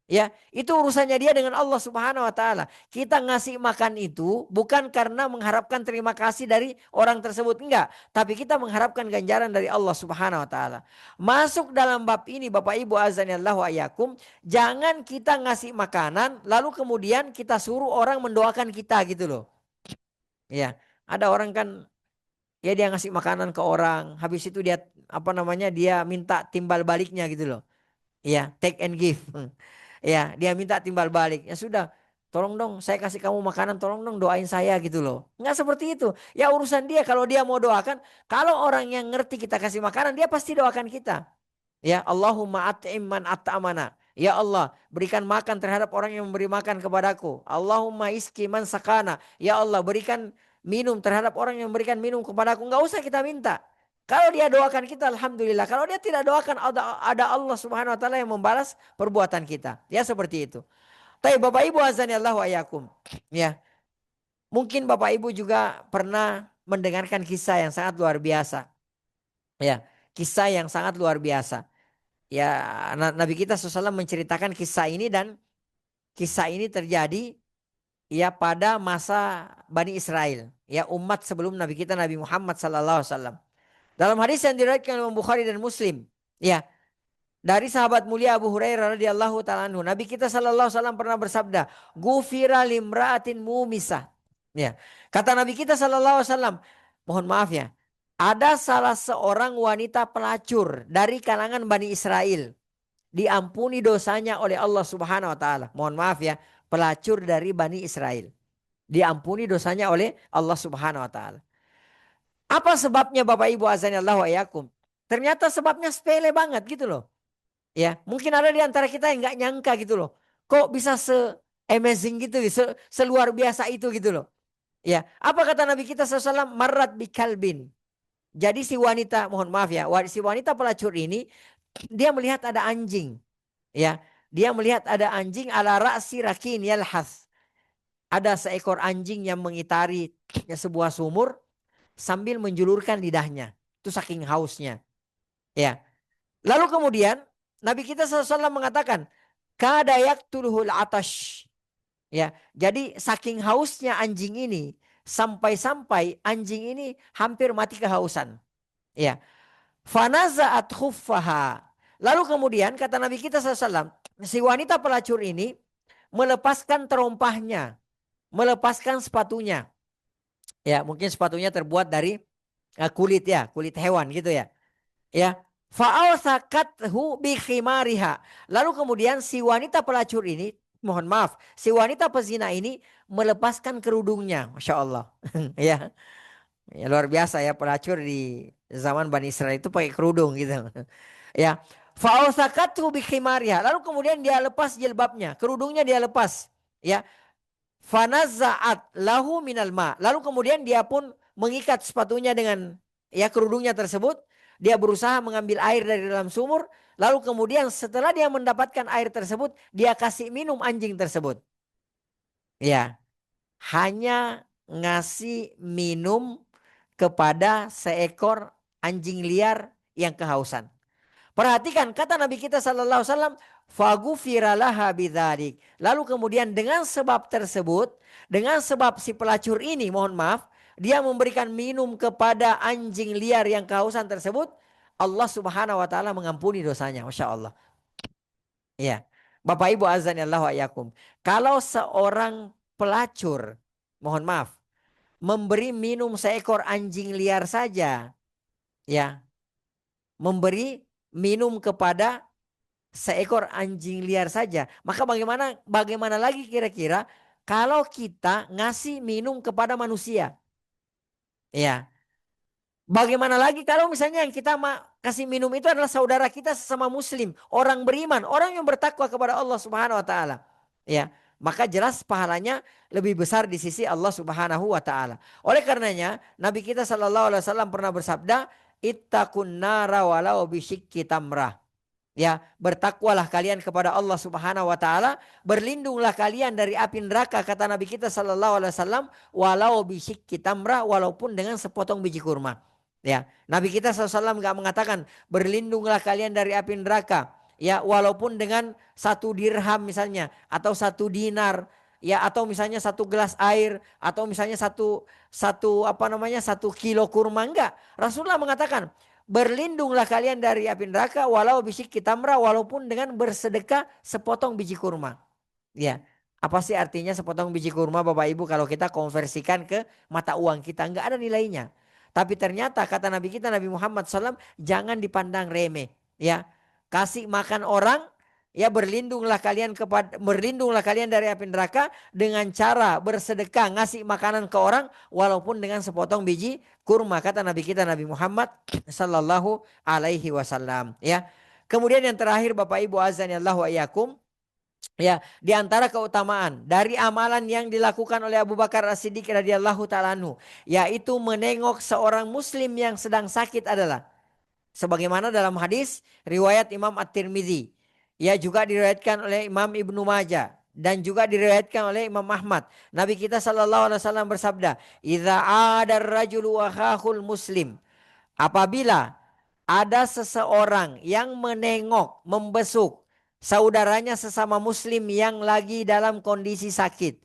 Ya, itu urusannya dia dengan Allah Subhanahu wa taala. Kita ngasih makan itu bukan karena mengharapkan terima kasih dari orang tersebut, enggak, tapi kita mengharapkan ganjaran dari Allah Subhanahu wa taala. Masuk dalam bab ini Bapak Ibu azanillahu ayakum, jangan kita ngasih makanan lalu kemudian kita suruh orang mendoakan kita gitu loh. Ya, ada orang kan ya dia ngasih makanan ke orang, habis itu dia apa namanya dia minta timbal baliknya gitu loh. Ya, take and give. Ya, dia minta timbal balik. Ya sudah, tolong dong saya kasih kamu makanan, tolong dong doain saya gitu loh. Nggak seperti itu. Ya urusan dia kalau dia mau doakan. Kalau orang yang ngerti kita kasih makanan, dia pasti doakan kita. Ya Allahumma at'im man at'amana. Ya Allah, berikan makan terhadap orang yang memberi makan kepadaku. Allahumma iski man sakana. Ya Allah, berikan minum terhadap orang yang memberikan minum kepadaku. Enggak usah kita minta. Kalau dia doakan kita, alhamdulillah. Kalau dia tidak doakan, ada Allah Subhanahu wa taala yang membalas perbuatan kita. Ya seperti itu. Tapi Bapak Ibu azani Allah wa ayakum. Ya, mungkin Bapak Ibu juga pernah mendengarkan kisah yang sangat luar biasa. Ya, kisah yang sangat luar biasa. Ya, Nabi kita SAW menceritakan kisah ini dan kisah ini terjadi ya pada masa Bani Israel. Ya, umat sebelum Nabi kita Nabi Muhammad SAW. Dalam hadis yang diriwayatkan oleh Imam Bukhari dan Muslim, ya, dari sahabat mulia Abu Hurairah radhiyallahu taala anhu, Nabi kita sallallahu alaihi wasallam pernah bersabda, "Ghufira limra'atin mumisah." Ya. Kata Nabi kita sallallahu alaihi wasallam, mohon maaf ya, ada salah seorang wanita pelacur dari kalangan Bani Israel, diampuni dosanya oleh Allah Subhanahu wa taala. Mohon maaf ya, pelacur dari Bani Israel. Diampuni dosanya oleh Allah Subhanahu wa taala. Apa sebabnya Bapak Ibu azan Allah wa yakum? Ternyata sebabnya sepele banget gitu loh. Ya, mungkin ada di antara kita yang nggak nyangka gitu loh. Kok bisa se-amazing gitu, seluar biasa itu gitu loh. Ya, apa kata Nabi kita SAW? Marrat bi kalbin. Jadi si wanita, mohon maaf ya, si wanita pelacur ini dia melihat ada anjing. Ya, dia melihat ada anjing ala ra'si rakin yalhas. Ada seekor anjing yang mengitari sebuah sumur sambil menjulurkan lidahnya. Itu saking hausnya. Ya. Lalu kemudian Nabi kita SAW mengatakan, kada yaqtuluhul atash. Ya, jadi saking hausnya anjing ini sampai-sampai anjing ini hampir mati kehausan. Ya. Fanaza'at khuffaha. Lalu kemudian kata Nabi kita SAW, si wanita pelacur ini melepaskan terompahnya, melepaskan sepatunya. Ya, mungkin sepatunya terbuat dari kulit ya, kulit hewan gitu ya. Ya, fa'awsakathu bi khimariha. Lalu kemudian si wanita pelacur ini, mohon maaf, si wanita pezina ini melepaskan kerudungnya, masya Allah. Ya, ya luar biasa ya pelacur di zaman Bani Israel itu pakai kerudung gitu. Ya, fa'awsakathu bi khimariha. Lalu kemudian dia lepas jilbabnya, kerudungnya dia lepas. Ya, fanaza'at lahu minal ma. Lalu kemudian dia pun mengikat sepatunya dengan ya kerudungnya tersebut. Dia berusaha mengambil air dari dalam sumur. Lalu kemudian setelah dia mendapatkan air tersebut, dia kasih minum anjing tersebut. Ya, hanya ngasih minum kepada seekor anjing liar yang kehausan. Perhatikan kata Nabi kita sallallahu alaihi wasallam, faghufiralaha bidzalik. Lalu kemudian dengan sebab tersebut, dengan sebab si pelacur ini, mohon maaf, dia memberikan minum kepada anjing liar yang kehausan tersebut, Allah Subhanahu wa taala mengampuni dosanya. Masya Allah. Ya. Bapak Ibu azan Allah wa yakum. Kalau seorang pelacur, mohon maaf, memberi minum seekor anjing liar saja, ya, memberi minum kepada seekor anjing liar saja. Maka bagaimana lagi kira-kira kalau kita ngasih minum kepada manusia? Ya. Bagaimana lagi kalau misalnya yang kita kasih minum itu adalah saudara kita sesama muslim, orang beriman, orang yang bertakwa kepada Allah Subhanahu wa taala. Ya, maka jelas pahalanya lebih besar di sisi Allah Subhanahu wa taala. Oleh karenanya, Nabi kita sallallahu alaihi wasallam pernah bersabda, "Ittaqun nara walau bisyikki tamrah." Ya, bertakwalah kalian kepada Allah Subhanahu wa taala, berlindunglah kalian dari api neraka kata Nabi kita sallallahu alaihi wasallam, walau bisyikki tamrah, walaupun dengan sepotong biji kurma. Ya, Nabi kita SAW nggak mengatakan berlindunglah kalian dari api neraka. Ya, walaupun dengan 1 dirham misalnya, atau 1 dinar, ya, atau misalnya 1 gelas air, atau misalnya satu satu apa namanya 1 kilo kurma, enggak. Rasulullah mengatakan berlindunglah kalian dari api neraka walau bisyikki tamrah, walaupun dengan bersedekah sepotong biji kurma. Ya, apa sih artinya sepotong biji kurma Bapak Ibu kalau kita konversikan ke mata uang kita? Enggak ada nilainya. Tapi ternyata kata Nabi kita Nabi Muhammad SAW jangan dipandang remeh. Ya, kasih makan orang, ya berlindunglah kalian dari api neraka dengan cara bersedekah, ngasih makanan ke orang walaupun dengan sepotong biji kurma, kata Nabi kita Nabi Muhammad sallallahu alaihi wasallam, ya. Kemudian yang terakhir Bapak Ibu azan Allah wa iyyakum, ya, di antara keutamaan dari amalan yang dilakukan oleh Abu Bakar As-Siddiq radhiyallahu taala anhu, yaitu menengok seorang muslim yang sedang sakit adalah sebagaimana dalam hadis riwayat Imam At-Tirmidzi, ya, juga diriwayatkan oleh Imam Ibnu Majah dan juga diriwayatkan oleh Imam Ahmad. Nabi kita sallallahu alaihi wasallam bersabda, "Idza 'adar rajulu akhahul muslim." Apabila ada seseorang yang menengok, membesuk saudaranya sesama muslim yang lagi dalam kondisi sakit.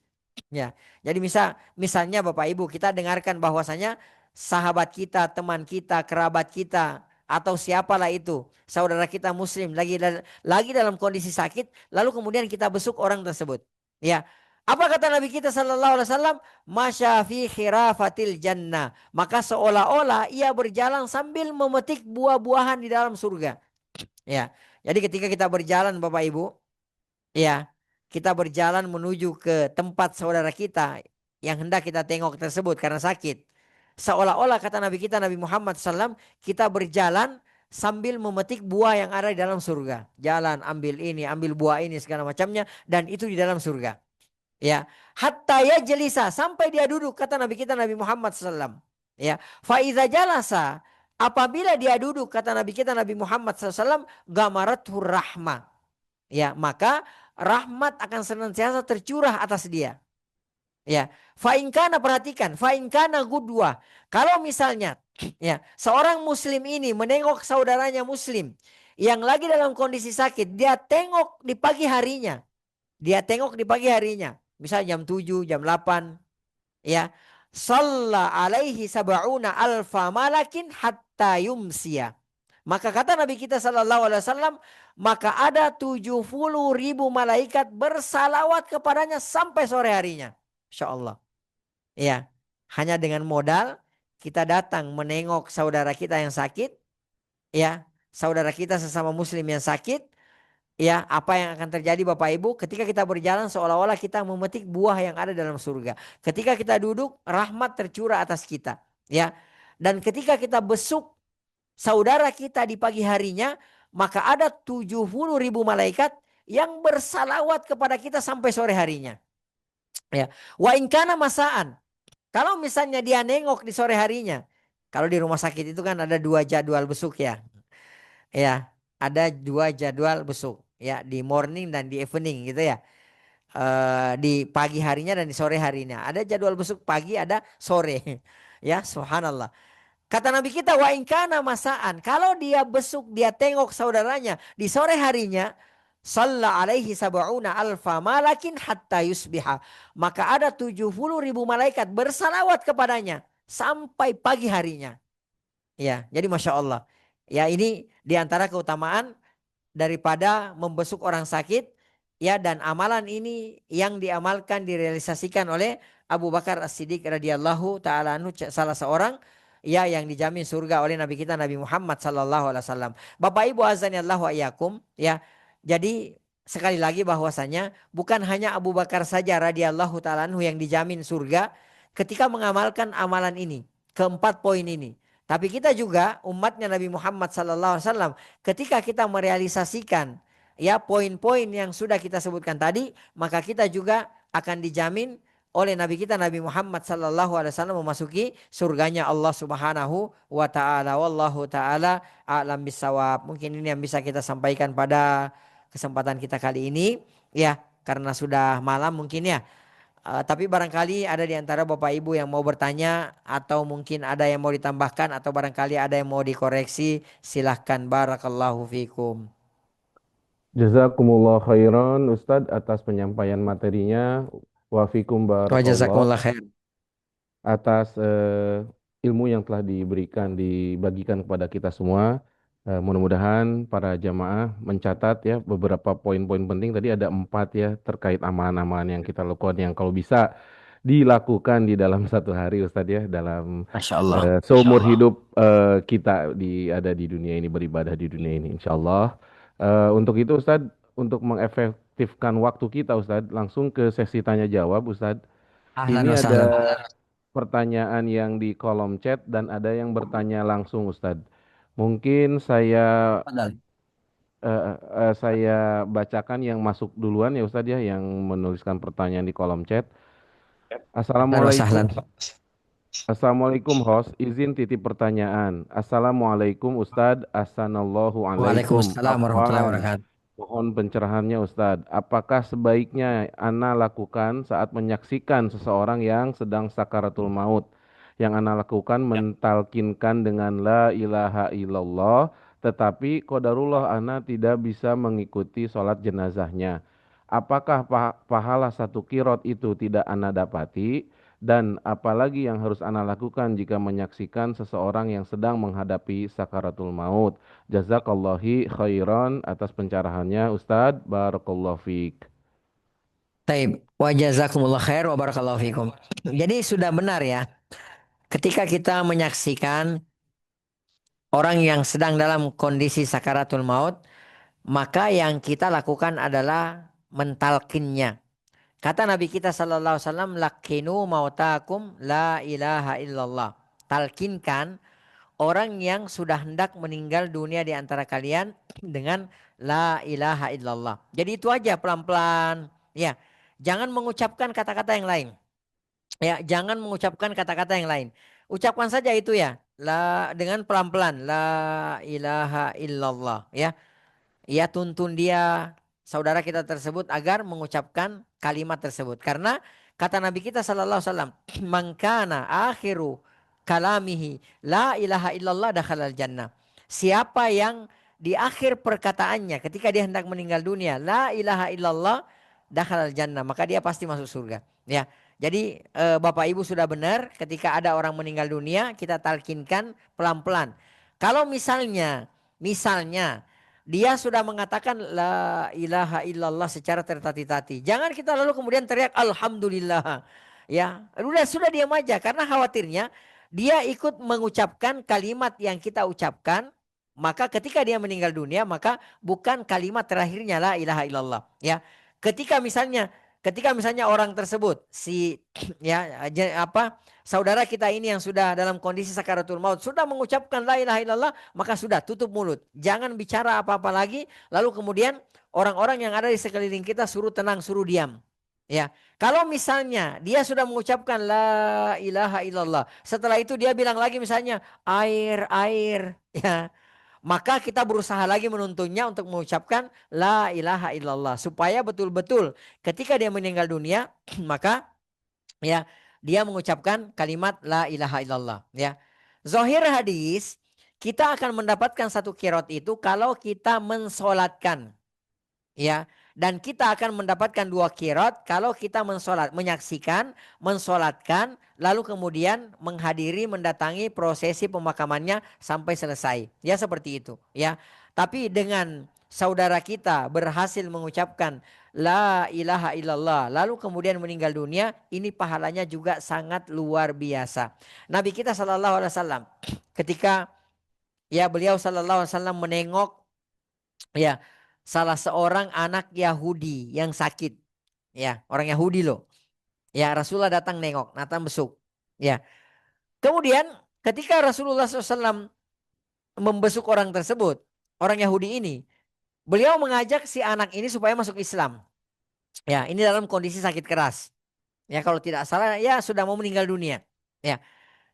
Ya. Jadi misalnya Bapak Ibu, kita dengarkan bahwasanya sahabat kita, teman kita, kerabat kita atau siapalah itu, saudara kita muslim lagi dalam kondisi sakit, lalu kemudian kita besuk orang tersebut. Ya. Apa kata Nabi kita sallallahu alaihi wasallam? Masya fi khirafatil jannah. Maka seolah-olah ia berjalan sambil memetik buah-buahan di dalam surga. Ya. Jadi ketika kita berjalan Bapak Ibu, ya, kita berjalan menuju ke tempat saudara kita yang hendak kita tengok tersebut karena sakit. Seolah-olah kata Nabi kita Nabi Muhammad SAW, kita berjalan sambil memetik buah yang ada di dalam surga. Jalan ambil ini, ambil buah ini segala macamnya, dan itu di dalam surga. Ya, hatta ya jelisa, sampai dia duduk, kata Nabi kita Nabi Muhammad SAW. Ya, faiza jalasa, apabila dia duduk, kata Nabi kita Nabi Muhammad SAW, gamarathur rahmah. Ya, maka rahmat akan senantiasa tercurah atas dia. Ya, fainkana, perhatikan, fainkana gudwa. Kalau misalnya, ya, seorang muslim ini menengok saudaranya muslim yang lagi dalam kondisi sakit, dia tengok di pagi harinya. Dia tengok di pagi harinya. Misal jam 7, jam 8, ya. Shalla alaihi sab'una alfa malakin hatta yumsiya. Maka kata Nabi kita sallallahu alaihi wasallam, maka ada 70.000 malaikat bersalawat kepadanya sampai sore harinya. Insya Allah. Ya, hanya dengan modal kita datang menengok saudara kita yang sakit, ya, saudara kita sesama muslim yang sakit, ya, apa yang akan terjadi Bapak Ibu ketika kita berjalan seolah-olah kita memetik buah yang ada dalam surga. Ketika kita duduk, rahmat tercurah atas kita, ya. Dan ketika kita besuk saudara kita di pagi harinya, maka ada 70.000 malaikat yang bersalawat kepada kita sampai sore harinya. Ya. Wa inkana masaan. Kalau misalnya dia nengok di sore harinya, kalau di rumah sakit itu kan ada 2 jadwal besuk, ya. Ya, ada 2 jadwal besuk, ya, di morning dan di evening gitu, ya. Di pagi harinya dan di sore harinya. Ada jadwal besuk pagi, ada sore. Ya, subhanallah. Kata Nabi kita, wa inkana masaan. Kalau dia besuk, dia tengok saudaranya di sore harinya, salla alaihi sab'una alfa malakin hatta yusbiha. Maka ada 70.000 malaikat bersalawat kepadanya sampai pagi harinya. Ya, jadi Masya Allah. Ya, ini diantara keutamaan daripada membesuk orang sakit, ya, dan amalan ini yang diamalkan direalisasikan oleh Abu Bakar As-Siddiq radhiyallahu taala anhu, salah seorang, ya, yang dijamin surga oleh Nabi kita Nabi Muhammad sallallahu alaihi wasallam. Bapak Ibu azanillahu wa iyyakum, ya. Jadi sekali lagi bahwasanya bukan hanya Abu Bakar saja radhiyallahu taala anhu yang dijamin surga ketika mengamalkan amalan ini, keempat poin ini. Tapi kita juga umatnya Nabi Muhammad sallallahu alaihi wasallam, ketika kita merealisasikan, ya, poin-poin yang sudah kita sebutkan tadi, maka kita juga akan dijamin oleh Nabi kita Nabi Muhammad sallallahu alaihi wasallam memasuki surganya Allah Subhanahu wa taala. Wallahu taala a'lam bissawab. Mungkin ini yang bisa kita sampaikan pada kesempatan kita kali ini, ya, karena sudah malam mungkin, ya. Tapi barangkali ada di antara Bapak Ibu yang mau bertanya atau mungkin ada yang mau ditambahkan atau barangkali ada yang mau dikoreksi, silahkan. Barakallahu fikum. Jazakumullah khairan Ustadz atas penyampaian materinya. Wa fikum Wa barakallah jazakumullah khair. atas ilmu yang telah dibagikan kepada kita semua. Mudah-mudahan para jamaah mencatat ya beberapa poin-poin penting. Tadi ada 4 ya terkait amalan-amalan yang kita lakukan yang kalau bisa dilakukan di dalam satu hari Ustadz ya, dalam Masya Allah. seumur hidup kita ada di dunia ini, beribadah di dunia ini, insya Allah. Untuk itu Ustadz, untuk mengefektifkan waktu kita Ustadz, langsung ke sesi tanya jawab Ustadz. Ahlan wa Ini ada sahlan. pertanyaan yang di kolom chat dan ada yang bertanya langsung Ustadz. Mungkin Fadal. saya bacakan yang masuk duluan ya Ustadz ya, yang menuliskan pertanyaan di kolom chat. Ahlan wa Assalamualaikum. sahlan. Assalamualaikum host, izin titip pertanyaan. Assalamualaikum Ustadz, Assalamualaikum alaikum. Waalaikumsalam warahmatullahi Afwan. wabarakatuh. Mohon pencerahannya Ustadz. Apakah sebaiknya Ana lakukan saat menyaksikan seseorang yang sedang sakaratul maut? Yang Ana lakukan mentalkinkan dengan la ilaha illallah, tetapi qadarullah Ana tidak bisa mengikuti sholat jenazahnya. Apakah pahala satu kirot itu tidak Ana dapati? Dan apalagi yang harus Ana lakukan jika menyaksikan seseorang yang sedang menghadapi sakaratul maut? Jazakallahi khairan atas pencerahannya Ustadz. Barakallahu fiik. Taib. Wa jazakumullah khair wa barakallahu fikum. Jadi sudah benar ya. Ketika kita menyaksikan orang yang sedang dalam kondisi sakaratul maut, maka yang kita lakukan adalah mentalkinnya. Kata Nabi kita sallallahu alaihi wasallam, "Lakinu mautakum la ilaha illallah." Talkinkan orang yang sudah hendak meninggal dunia di antara kalian dengan la ilaha illallah. Jadi itu aja pelan-pelan. Ya, jangan mengucapkan kata-kata yang lain. Ya, jangan mengucapkan kata-kata yang lain. Ucapkan saja itu ya. La dengan pelan-pelan. La ilaha illallah. Ya, ia tuntun dia saudara kita tersebut agar mengucapkan kalimat tersebut. Karena kata Nabi kita sallallahu alaihi wasallam, "Man kana akhiru kalamihi la ilaha illallah dakhalal jannah." Siapa yang di akhir perkataannya ketika dia hendak meninggal dunia, la ilaha illallah dakhalal jannah, maka dia pasti masuk surga. Ya. Jadi Bapak Ibu sudah benar, ketika ada orang meninggal dunia kita talkinkan pelan-pelan. Kalau misalnya dia sudah mengatakan la ilaha illallah secara tertati-tati. Jangan kita lalu kemudian teriak alhamdulillah. Ya, sudah diam aja karena khawatirnya dia ikut mengucapkan kalimat yang kita ucapkan, maka ketika dia meninggal dunia maka bukan kalimat terakhirnya la ilaha illallah, ya. Ketika misalnya orang tersebut ya saudara kita ini yang sudah dalam kondisi sakaratul maut sudah mengucapkan la ilaha illallah, maka sudah tutup mulut. Jangan bicara apa-apa lagi. Lalu kemudian orang-orang yang ada di sekeliling kita suruh tenang, suruh diam. Ya, kalau misalnya dia sudah mengucapkan la ilaha illallah, setelah itu dia bilang lagi misalnya air, air, ya, maka kita berusaha lagi menuntunnya untuk mengucapkan la ilaha illallah supaya betul-betul ketika dia meninggal dunia maka ya dia mengucapkan kalimat la ilaha illallah, ya. Zahir hadis kita akan mendapatkan satu kirot itu kalau kita mensolatkan, ya, dan kita akan mendapatkan dua kirot kalau kita menyaksikan, mensolatkan, lalu kemudian menghadiri, mendatangi prosesi pemakamannya sampai selesai. Ya seperti itu. Ya, tapi dengan saudara kita berhasil mengucapkan la ilaha illallah, lalu kemudian meninggal dunia, ini pahalanya juga sangat luar biasa. Nabi kita Shallallahu Alaihi Wasallam ketika ya beliau Shallallahu Alaihi Wasallam menengok ya salah seorang anak Yahudi yang sakit. Ya, orang Yahudi loh. Ya, Rasulullah datang nengok, datang besuk. Ya. Kemudian ketika Rasulullah SAW membesuk orang tersebut, orang Yahudi ini, beliau mengajak si anak ini supaya masuk Islam. Ya, ini dalam kondisi sakit keras. Ya, kalau tidak salah ya sudah mau meninggal dunia. Ya.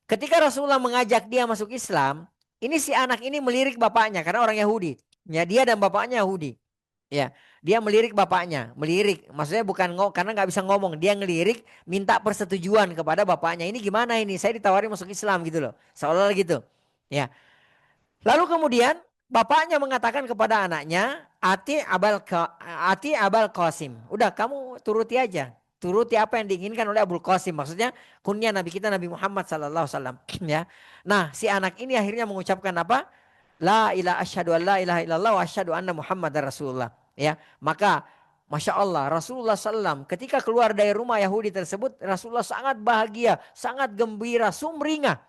Ketika Rasulullah mengajak dia masuk Islam, ini si anak ini melirik bapaknya karena orang Yahudi. Ya, dia dan bapaknya Yahudi. Ya, dia melirik bapaknya, melirik. Maksudnya bukan karena nggak bisa ngomong, dia ngelirik, minta persetujuan kepada bapaknya. Ini gimana ini? Saya ditawari masuk Islam gitu loh, seolah-olah gitu. Ya, lalu kemudian bapaknya mengatakan kepada anaknya, Ati Abal Qasim. Udah kamu turuti aja. Turuti apa yang diinginkan oleh Abul Qasim. Maksudnya kunyah Nabi kita Nabi Muhammad sallallahu alaihi wasallam, ya. Nah, si anak ini akhirnya mengucapkan apa? La ilaha asyhadu an la ilaha illallah wa asyhadu anna Muhammadar Rasulullah. Ya, maka Masya Allah Rasulullah SAW ketika keluar dari rumah Yahudi tersebut, Rasulullah sangat bahagia, sangat gembira, sumringah.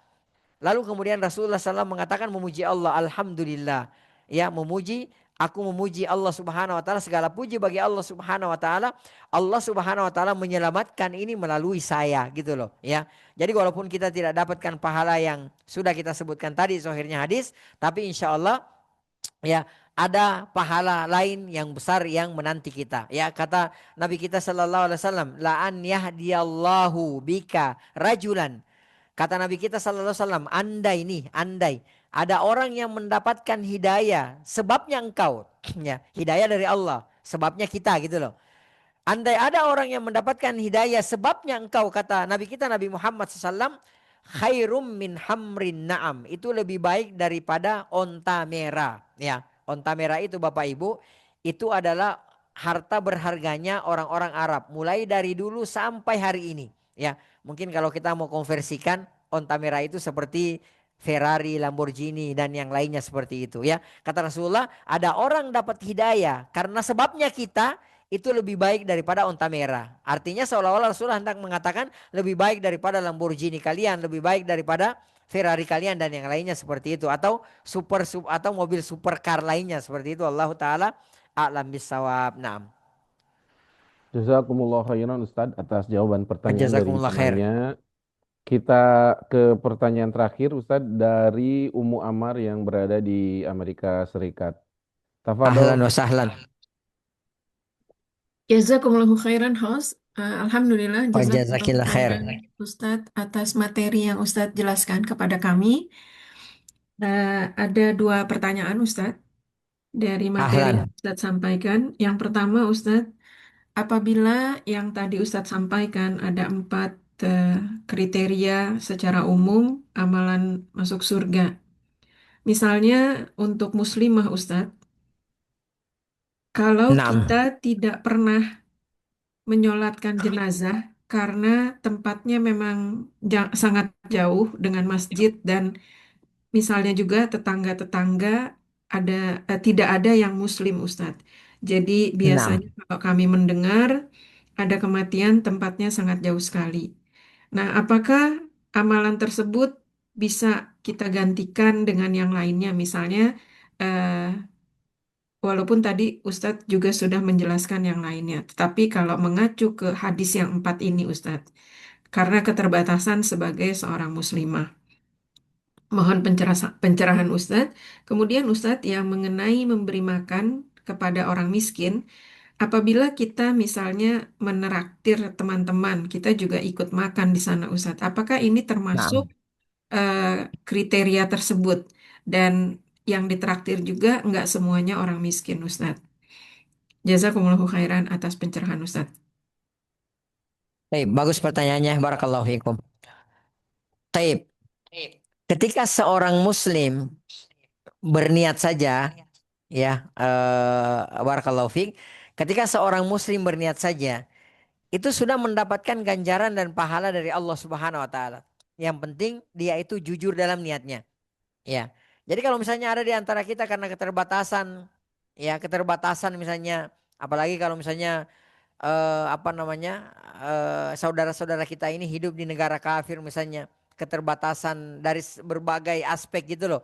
Lalu kemudian Rasulullah SAW mengatakan memuji Allah, Alhamdulillah. Ya, memuji Aku memuji Allah Subhanahu wa taala, segala puji bagi Allah Subhanahu wa taala. Allah Subhanahu wa taala menyelamatkan ini melalui saya gitu loh ya. Jadi walaupun kita tidak dapatkan pahala yang sudah kita sebutkan tadi zahirnya hadis, tapi insya Allah ya ada pahala lain yang besar yang menanti kita. Ya kata Nabi kita sallallahu alaihi wasallam, la an yahdiyallahu bika rajulan. Kata Nabi kita sallallahu alaihi wasallam, andai nih, andai ada orang yang mendapatkan hidayah sebabnya engkau, ya, hidayah dari Allah, sebabnya kita gitu loh. Andai ada orang yang mendapatkan hidayah sebabnya engkau, kata Nabi kita Nabi Muhammad SAW, khairum min hamrin na'am. Itu lebih baik daripada onta merah. Ya, onta merah itu Bapak Ibu, itu adalah harta berharganya orang-orang Arab. Mulai dari dulu sampai hari ini. Ya, mungkin kalau kita mau konversikan, onta merah itu seperti Ferrari, Lamborghini dan yang lainnya seperti itu ya. Kata Rasulullah, ada orang dapat hidayah karena sebabnya kita itu lebih baik daripada onta merah. Artinya seolah-olah Rasulullah hendak mengatakan lebih baik daripada Lamborghini kalian, lebih baik daripada Ferrari kalian dan yang lainnya seperti itu atau atau mobil supercar lainnya seperti itu. Allah taala a'lam bisawab. Naam. Jazakumullah khairan Ustadz atas jawaban pertanyaan dari Jazakumullah khair. penanya. Kita ke pertanyaan terakhir Ustadz dari Ummu Ammar yang berada di Amerika Serikat. Ahlan Tafadol. wa sahlan. Jazakumullahu khairan host. Alhamdulillah, Wa jazakumullahu jazakillah khair. khairan Ustadz atas materi yang Ustadz jelaskan kepada kami. Ada dua pertanyaan Ustadz dari materi yang Ahlan. Ustadz sampaikan. Yang pertama Ustadz, apabila yang tadi Ustadz sampaikan ada empat eh, kriteria secara umum amalan masuk surga. Misalnya untuk muslimah Ustadz, kalau kita Naam. tidak pernah menyolatkan jenazah karena tempatnya memang sangat jauh dengan masjid dan misalnya juga tetangga-tetangga ada tidak ada yang muslim Ustadz. Jadi biasanya Naam. kalau kami mendengar ada kematian tempatnya sangat jauh sekali. Nah, apakah amalan tersebut bisa kita gantikan dengan yang lainnya? Misalnya eh, walaupun tadi Ustadz juga sudah menjelaskan yang lainnya, tetapi kalau mengacu ke hadis yang empat ini Ustadz, karena keterbatasan sebagai seorang muslimah, mohon pencerahan Ustadz. Kemudian Ustadz yang mengenai memberi makan kepada orang miskin, apabila kita misalnya meneraktir teman-teman, kita juga ikut makan di sana Ustadz. Apakah ini termasuk Naam. eh, kriteria tersebut? Dan yang ditraktir juga nggak semuanya orang miskin Ustadz. Jazakumullahu khairan atas pencerahan Ustadz. Baik, bagus pertanyaannya. Barakallahu fiikum. Taib. Ketika seorang muslim berniat saja ya barakallahu fiik, ketika seorang muslim berniat saja itu sudah mendapatkan ganjaran dan pahala dari Allah Subhanahu wa taala. Yang penting dia itu jujur dalam niatnya. Ya. Jadi kalau misalnya ada di antara kita karena keterbatasan, ya keterbatasan misalnya, apalagi kalau misalnya apa namanya saudara-saudara kita ini hidup di negara kafir misalnya, keterbatasan dari berbagai aspek gitu loh.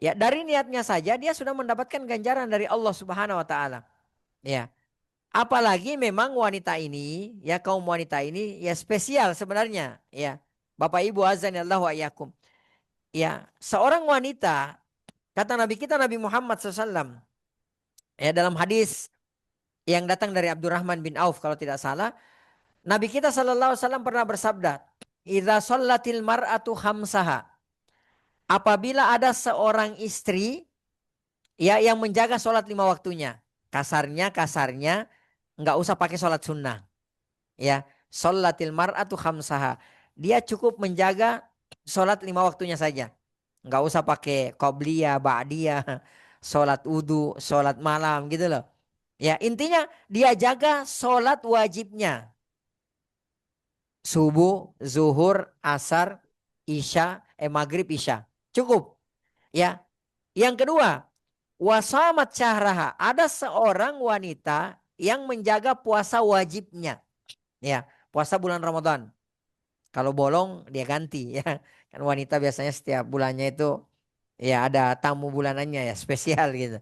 Ya dari niatnya saja dia sudah mendapatkan ganjaran dari Allah Subhanahu Wa Taala. Ya. Apalagi memang wanita ini, ya kaum wanita ini ya spesial sebenarnya, ya. Bapak Ibu azan Allah wa iyyakum. Ya, seorang wanita kata Nabi kita Nabi Muhammad SAW ya dalam hadis yang datang dari Abdurrahman bin Auf kalau tidak salah, Nabi kita sallallahu alaihi wasallam pernah bersabda, "Idza shallatil mar'atu khamsaha." Apabila ada seorang istri ya yang menjaga sholat lima waktunya. Kasarnya nggak usah pakai sholat sunnah. Ya, sholatil mar'atu khamsaha. Dia cukup menjaga sholat lima waktunya saja. Nggak usah pakai qobliyah, ba'diyah, sholat wudu, sholat malam gitu loh. Ya, intinya dia jaga sholat wajibnya. Subuh, zuhur, asar, isya, maghrib, isya. Cukup. Ya. Yang kedua, wasamat syahraha. Ada seorang wanita yang menjaga puasa wajibnya. Ya, puasa bulan Ramadan. Kalau bolong dia ganti ya. Kan wanita biasanya setiap bulannya itu ya ada tamu bulanannya ya spesial gitu.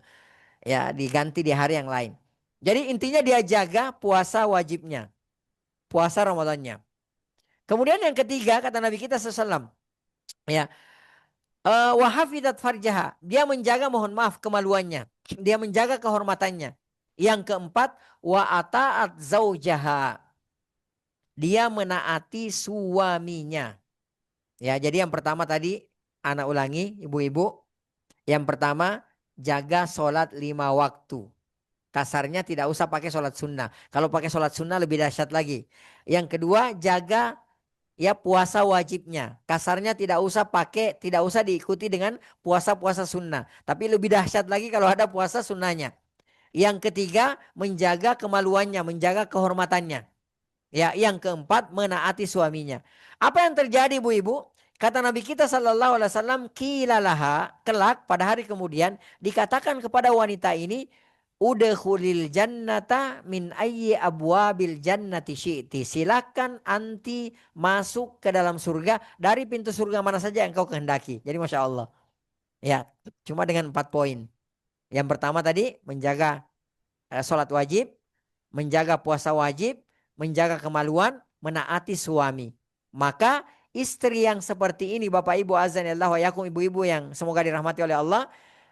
Ya, diganti di hari yang lain. Jadi intinya dia jaga puasa wajibnya, puasa Ramadannya. Kemudian yang ketiga kata Nabi kita SAW, ya, wahafidhat farjaha, dia menjaga, mohon maaf, kemaluannya, dia menjaga kehormatannya. Yang keempat, wa ata'at zaujaha, dia menaati suaminya. Ya, jadi yang pertama tadi, anak ulangi, ibu-ibu. Yang pertama, jaga sholat 5 waktu. Kasarnya tidak usah pakai sholat sunnah. Kalau pakai sholat sunnah lebih dahsyat lagi. Yang kedua, jaga ya puasa wajibnya. Kasarnya tidak usah diikuti dengan puasa-puasa sunnah. Tapi lebih dahsyat lagi kalau ada puasa sunnahnya. Yang ketiga, menjaga kemaluannya, menjaga kehormatannya. Ya, yang keempat, menaati suaminya. Apa yang terjadi, Bu Ibu? Kata Nabi kita sallallahu alaihi wasallam, kilalaha, kelak pada hari kemudian dikatakan kepada wanita ini, udkhulil jannata min ayyi abwabil jannati syi'ti. Silakan anti masuk ke dalam surga dari pintu surga mana saja yang kau kehendaki. Jadi Masya Allah. Ya, cuma dengan 4 poin. Yang pertama tadi menjaga sholat wajib, menjaga puasa wajib, menjaga kemaluan, menaati suami. Maka istri yang seperti ini, Bapak Ibu azanillahu wa yakum, ibu-ibu yang semoga dirahmati oleh Allah,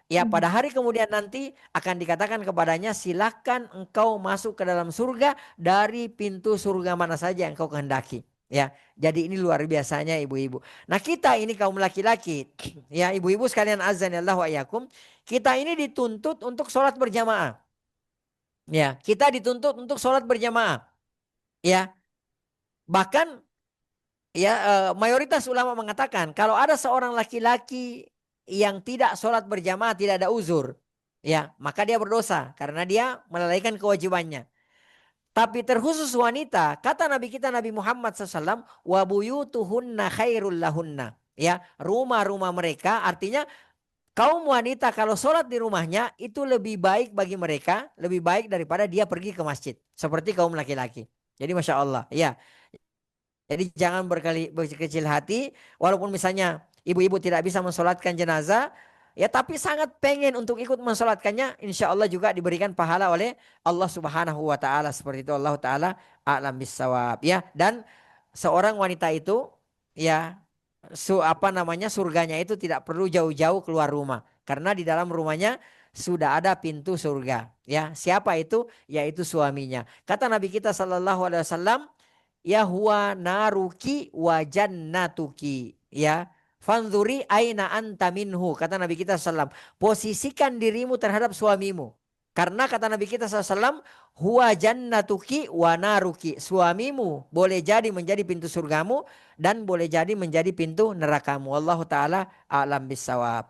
ya pada hari kemudian nanti akan dikatakan kepadanya, silakan engkau masuk ke dalam surga dari pintu surga mana saja yang engkau kehendaki. Ya, jadi ini luar biasanya ibu-ibu. Nah kita ini kaum laki-laki, ya ibu-ibu sekalian azanillahu wa yakum, kita ini dituntut untuk sholat berjamaah. Ya, kita dituntut untuk sholat berjamaah. Ya, bahkan ya mayoritas ulama mengatakan kalau ada seorang laki-laki yang tidak sholat berjamaah, tidak ada uzur, ya maka dia berdosa karena dia melalaikan kewajibannya. Tapi terkhusus wanita, kata Nabi kita Nabi Muhammad SAW, wa buyutuhunna khairul lahunna. Ya, rumah-rumah mereka artinya kaum wanita kalau sholat di rumahnya itu lebih baik bagi mereka, lebih baik daripada dia pergi ke masjid. Seperti kaum laki-laki. Jadi Masya Allah. Ya, jadi jangan berkecil hati. Walaupun misalnya ibu-ibu tidak bisa mensolatkan jenazah. Ya tapi sangat pengen untuk ikut mensolatkannya. Insya Allah juga diberikan pahala oleh Allah Subhanahu Wa Taala. Seperti itu Allah Taala a'lam bissawab. Ya, dan seorang wanita itu ya apa namanya, surganya itu tidak perlu jauh-jauh keluar rumah. Karena di dalam rumahnya sudah ada pintu surga. Ya, siapa itu? Yaitu suaminya. Kata Nabi kita Sallallahu Alaihi Wasallam, ya huwa naruki wa jannatuki, ya fanzuri aina anta minhu, kata Nabi kita sallam, posisikan dirimu terhadap suamimu, karena kata Nabi kita sallam, huwa jannatuki wa naruki, suamimu boleh jadi menjadi pintu surgamu dan boleh jadi menjadi pintu nerakamu. Wallahu taala a'lam bissawab.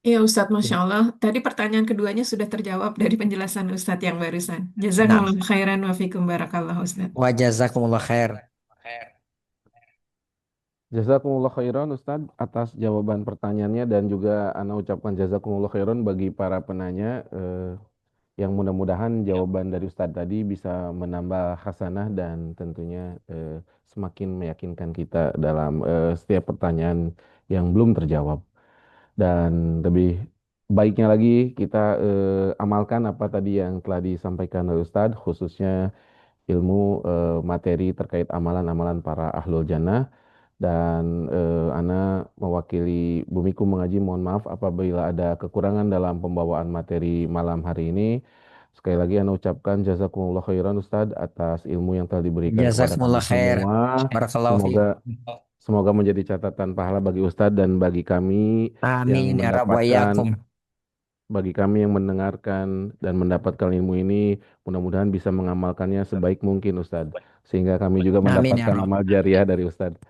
Iya Ustadz, Masya Allah. Tadi pertanyaan keduanya sudah terjawab dari penjelasan Ustadz yang barusan. Nah, Jazakumullah khairan wa fikum barakallah Ustadz. wa jazakumullah khair. Jazakumullah khairan Ustadz atas jawaban pertanyaannya dan juga Ana ucapkan jazakumullah khairan bagi para penanya yang mudah-mudahan jawaban dari Ustadz tadi bisa menambah hasanah dan tentunya semakin meyakinkan kita dalam setiap pertanyaan yang belum terjawab. Dan lebih baiknya lagi kita amalkan apa tadi yang telah disampaikan oleh Ustadz, khususnya ilmu materi terkait amalan-amalan para ahlul jannah. Dan Ana mewakili Bumiku Mengaji, mohon maaf apabila ada kekurangan dalam pembawaan materi malam hari ini. Sekali lagi Ana ucapkan jazakumullah khairan Ustadz atas ilmu yang telah diberikan kepada kami Jazakumullah khair. semua. Barakallahu fiik. Semoga menjadi catatan pahala bagi Ustadz dan bagi kami yang Amin ya rabbal iyyakum. mendengarkan dan mendapatkan ilmu ini, mudah-mudahan bisa mengamalkannya sebaik mungkin Ustadz. Sehingga kami juga Amin ya mendapatkan rabb. amal jariah dari Ustadz.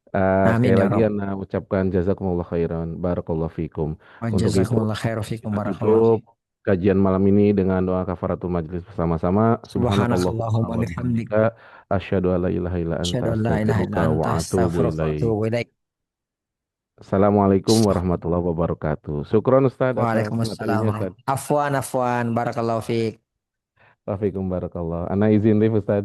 Amin Sekali ya lagi rabb. Ana ucapkan jazakumullah khairan, barakallahu fikum. Wa Untuk itu jazakumullah khairan fikum kita barakallahu. tutup kajian malam ini dengan doa kafaratul majlis bersama-sama. Subhanakallahumma Subhanakallahumma wa bihamdik. bihamdika asyhadu an la ilaha illa anta Asyhadu an la ilaha illa astaghfiruka wa anta atubu astaghfiruka wa ilaik. atubu ilaik. Assalamualaikum warahmatullahi wabarakatuh. Syukron Ustaz atas Waalaikumsalam materinya Ustaz. warahmatullahi. Afwan, afwan, barakallahu fiik. Waalaikumsalam barakallah. Ana izin live Ustaz.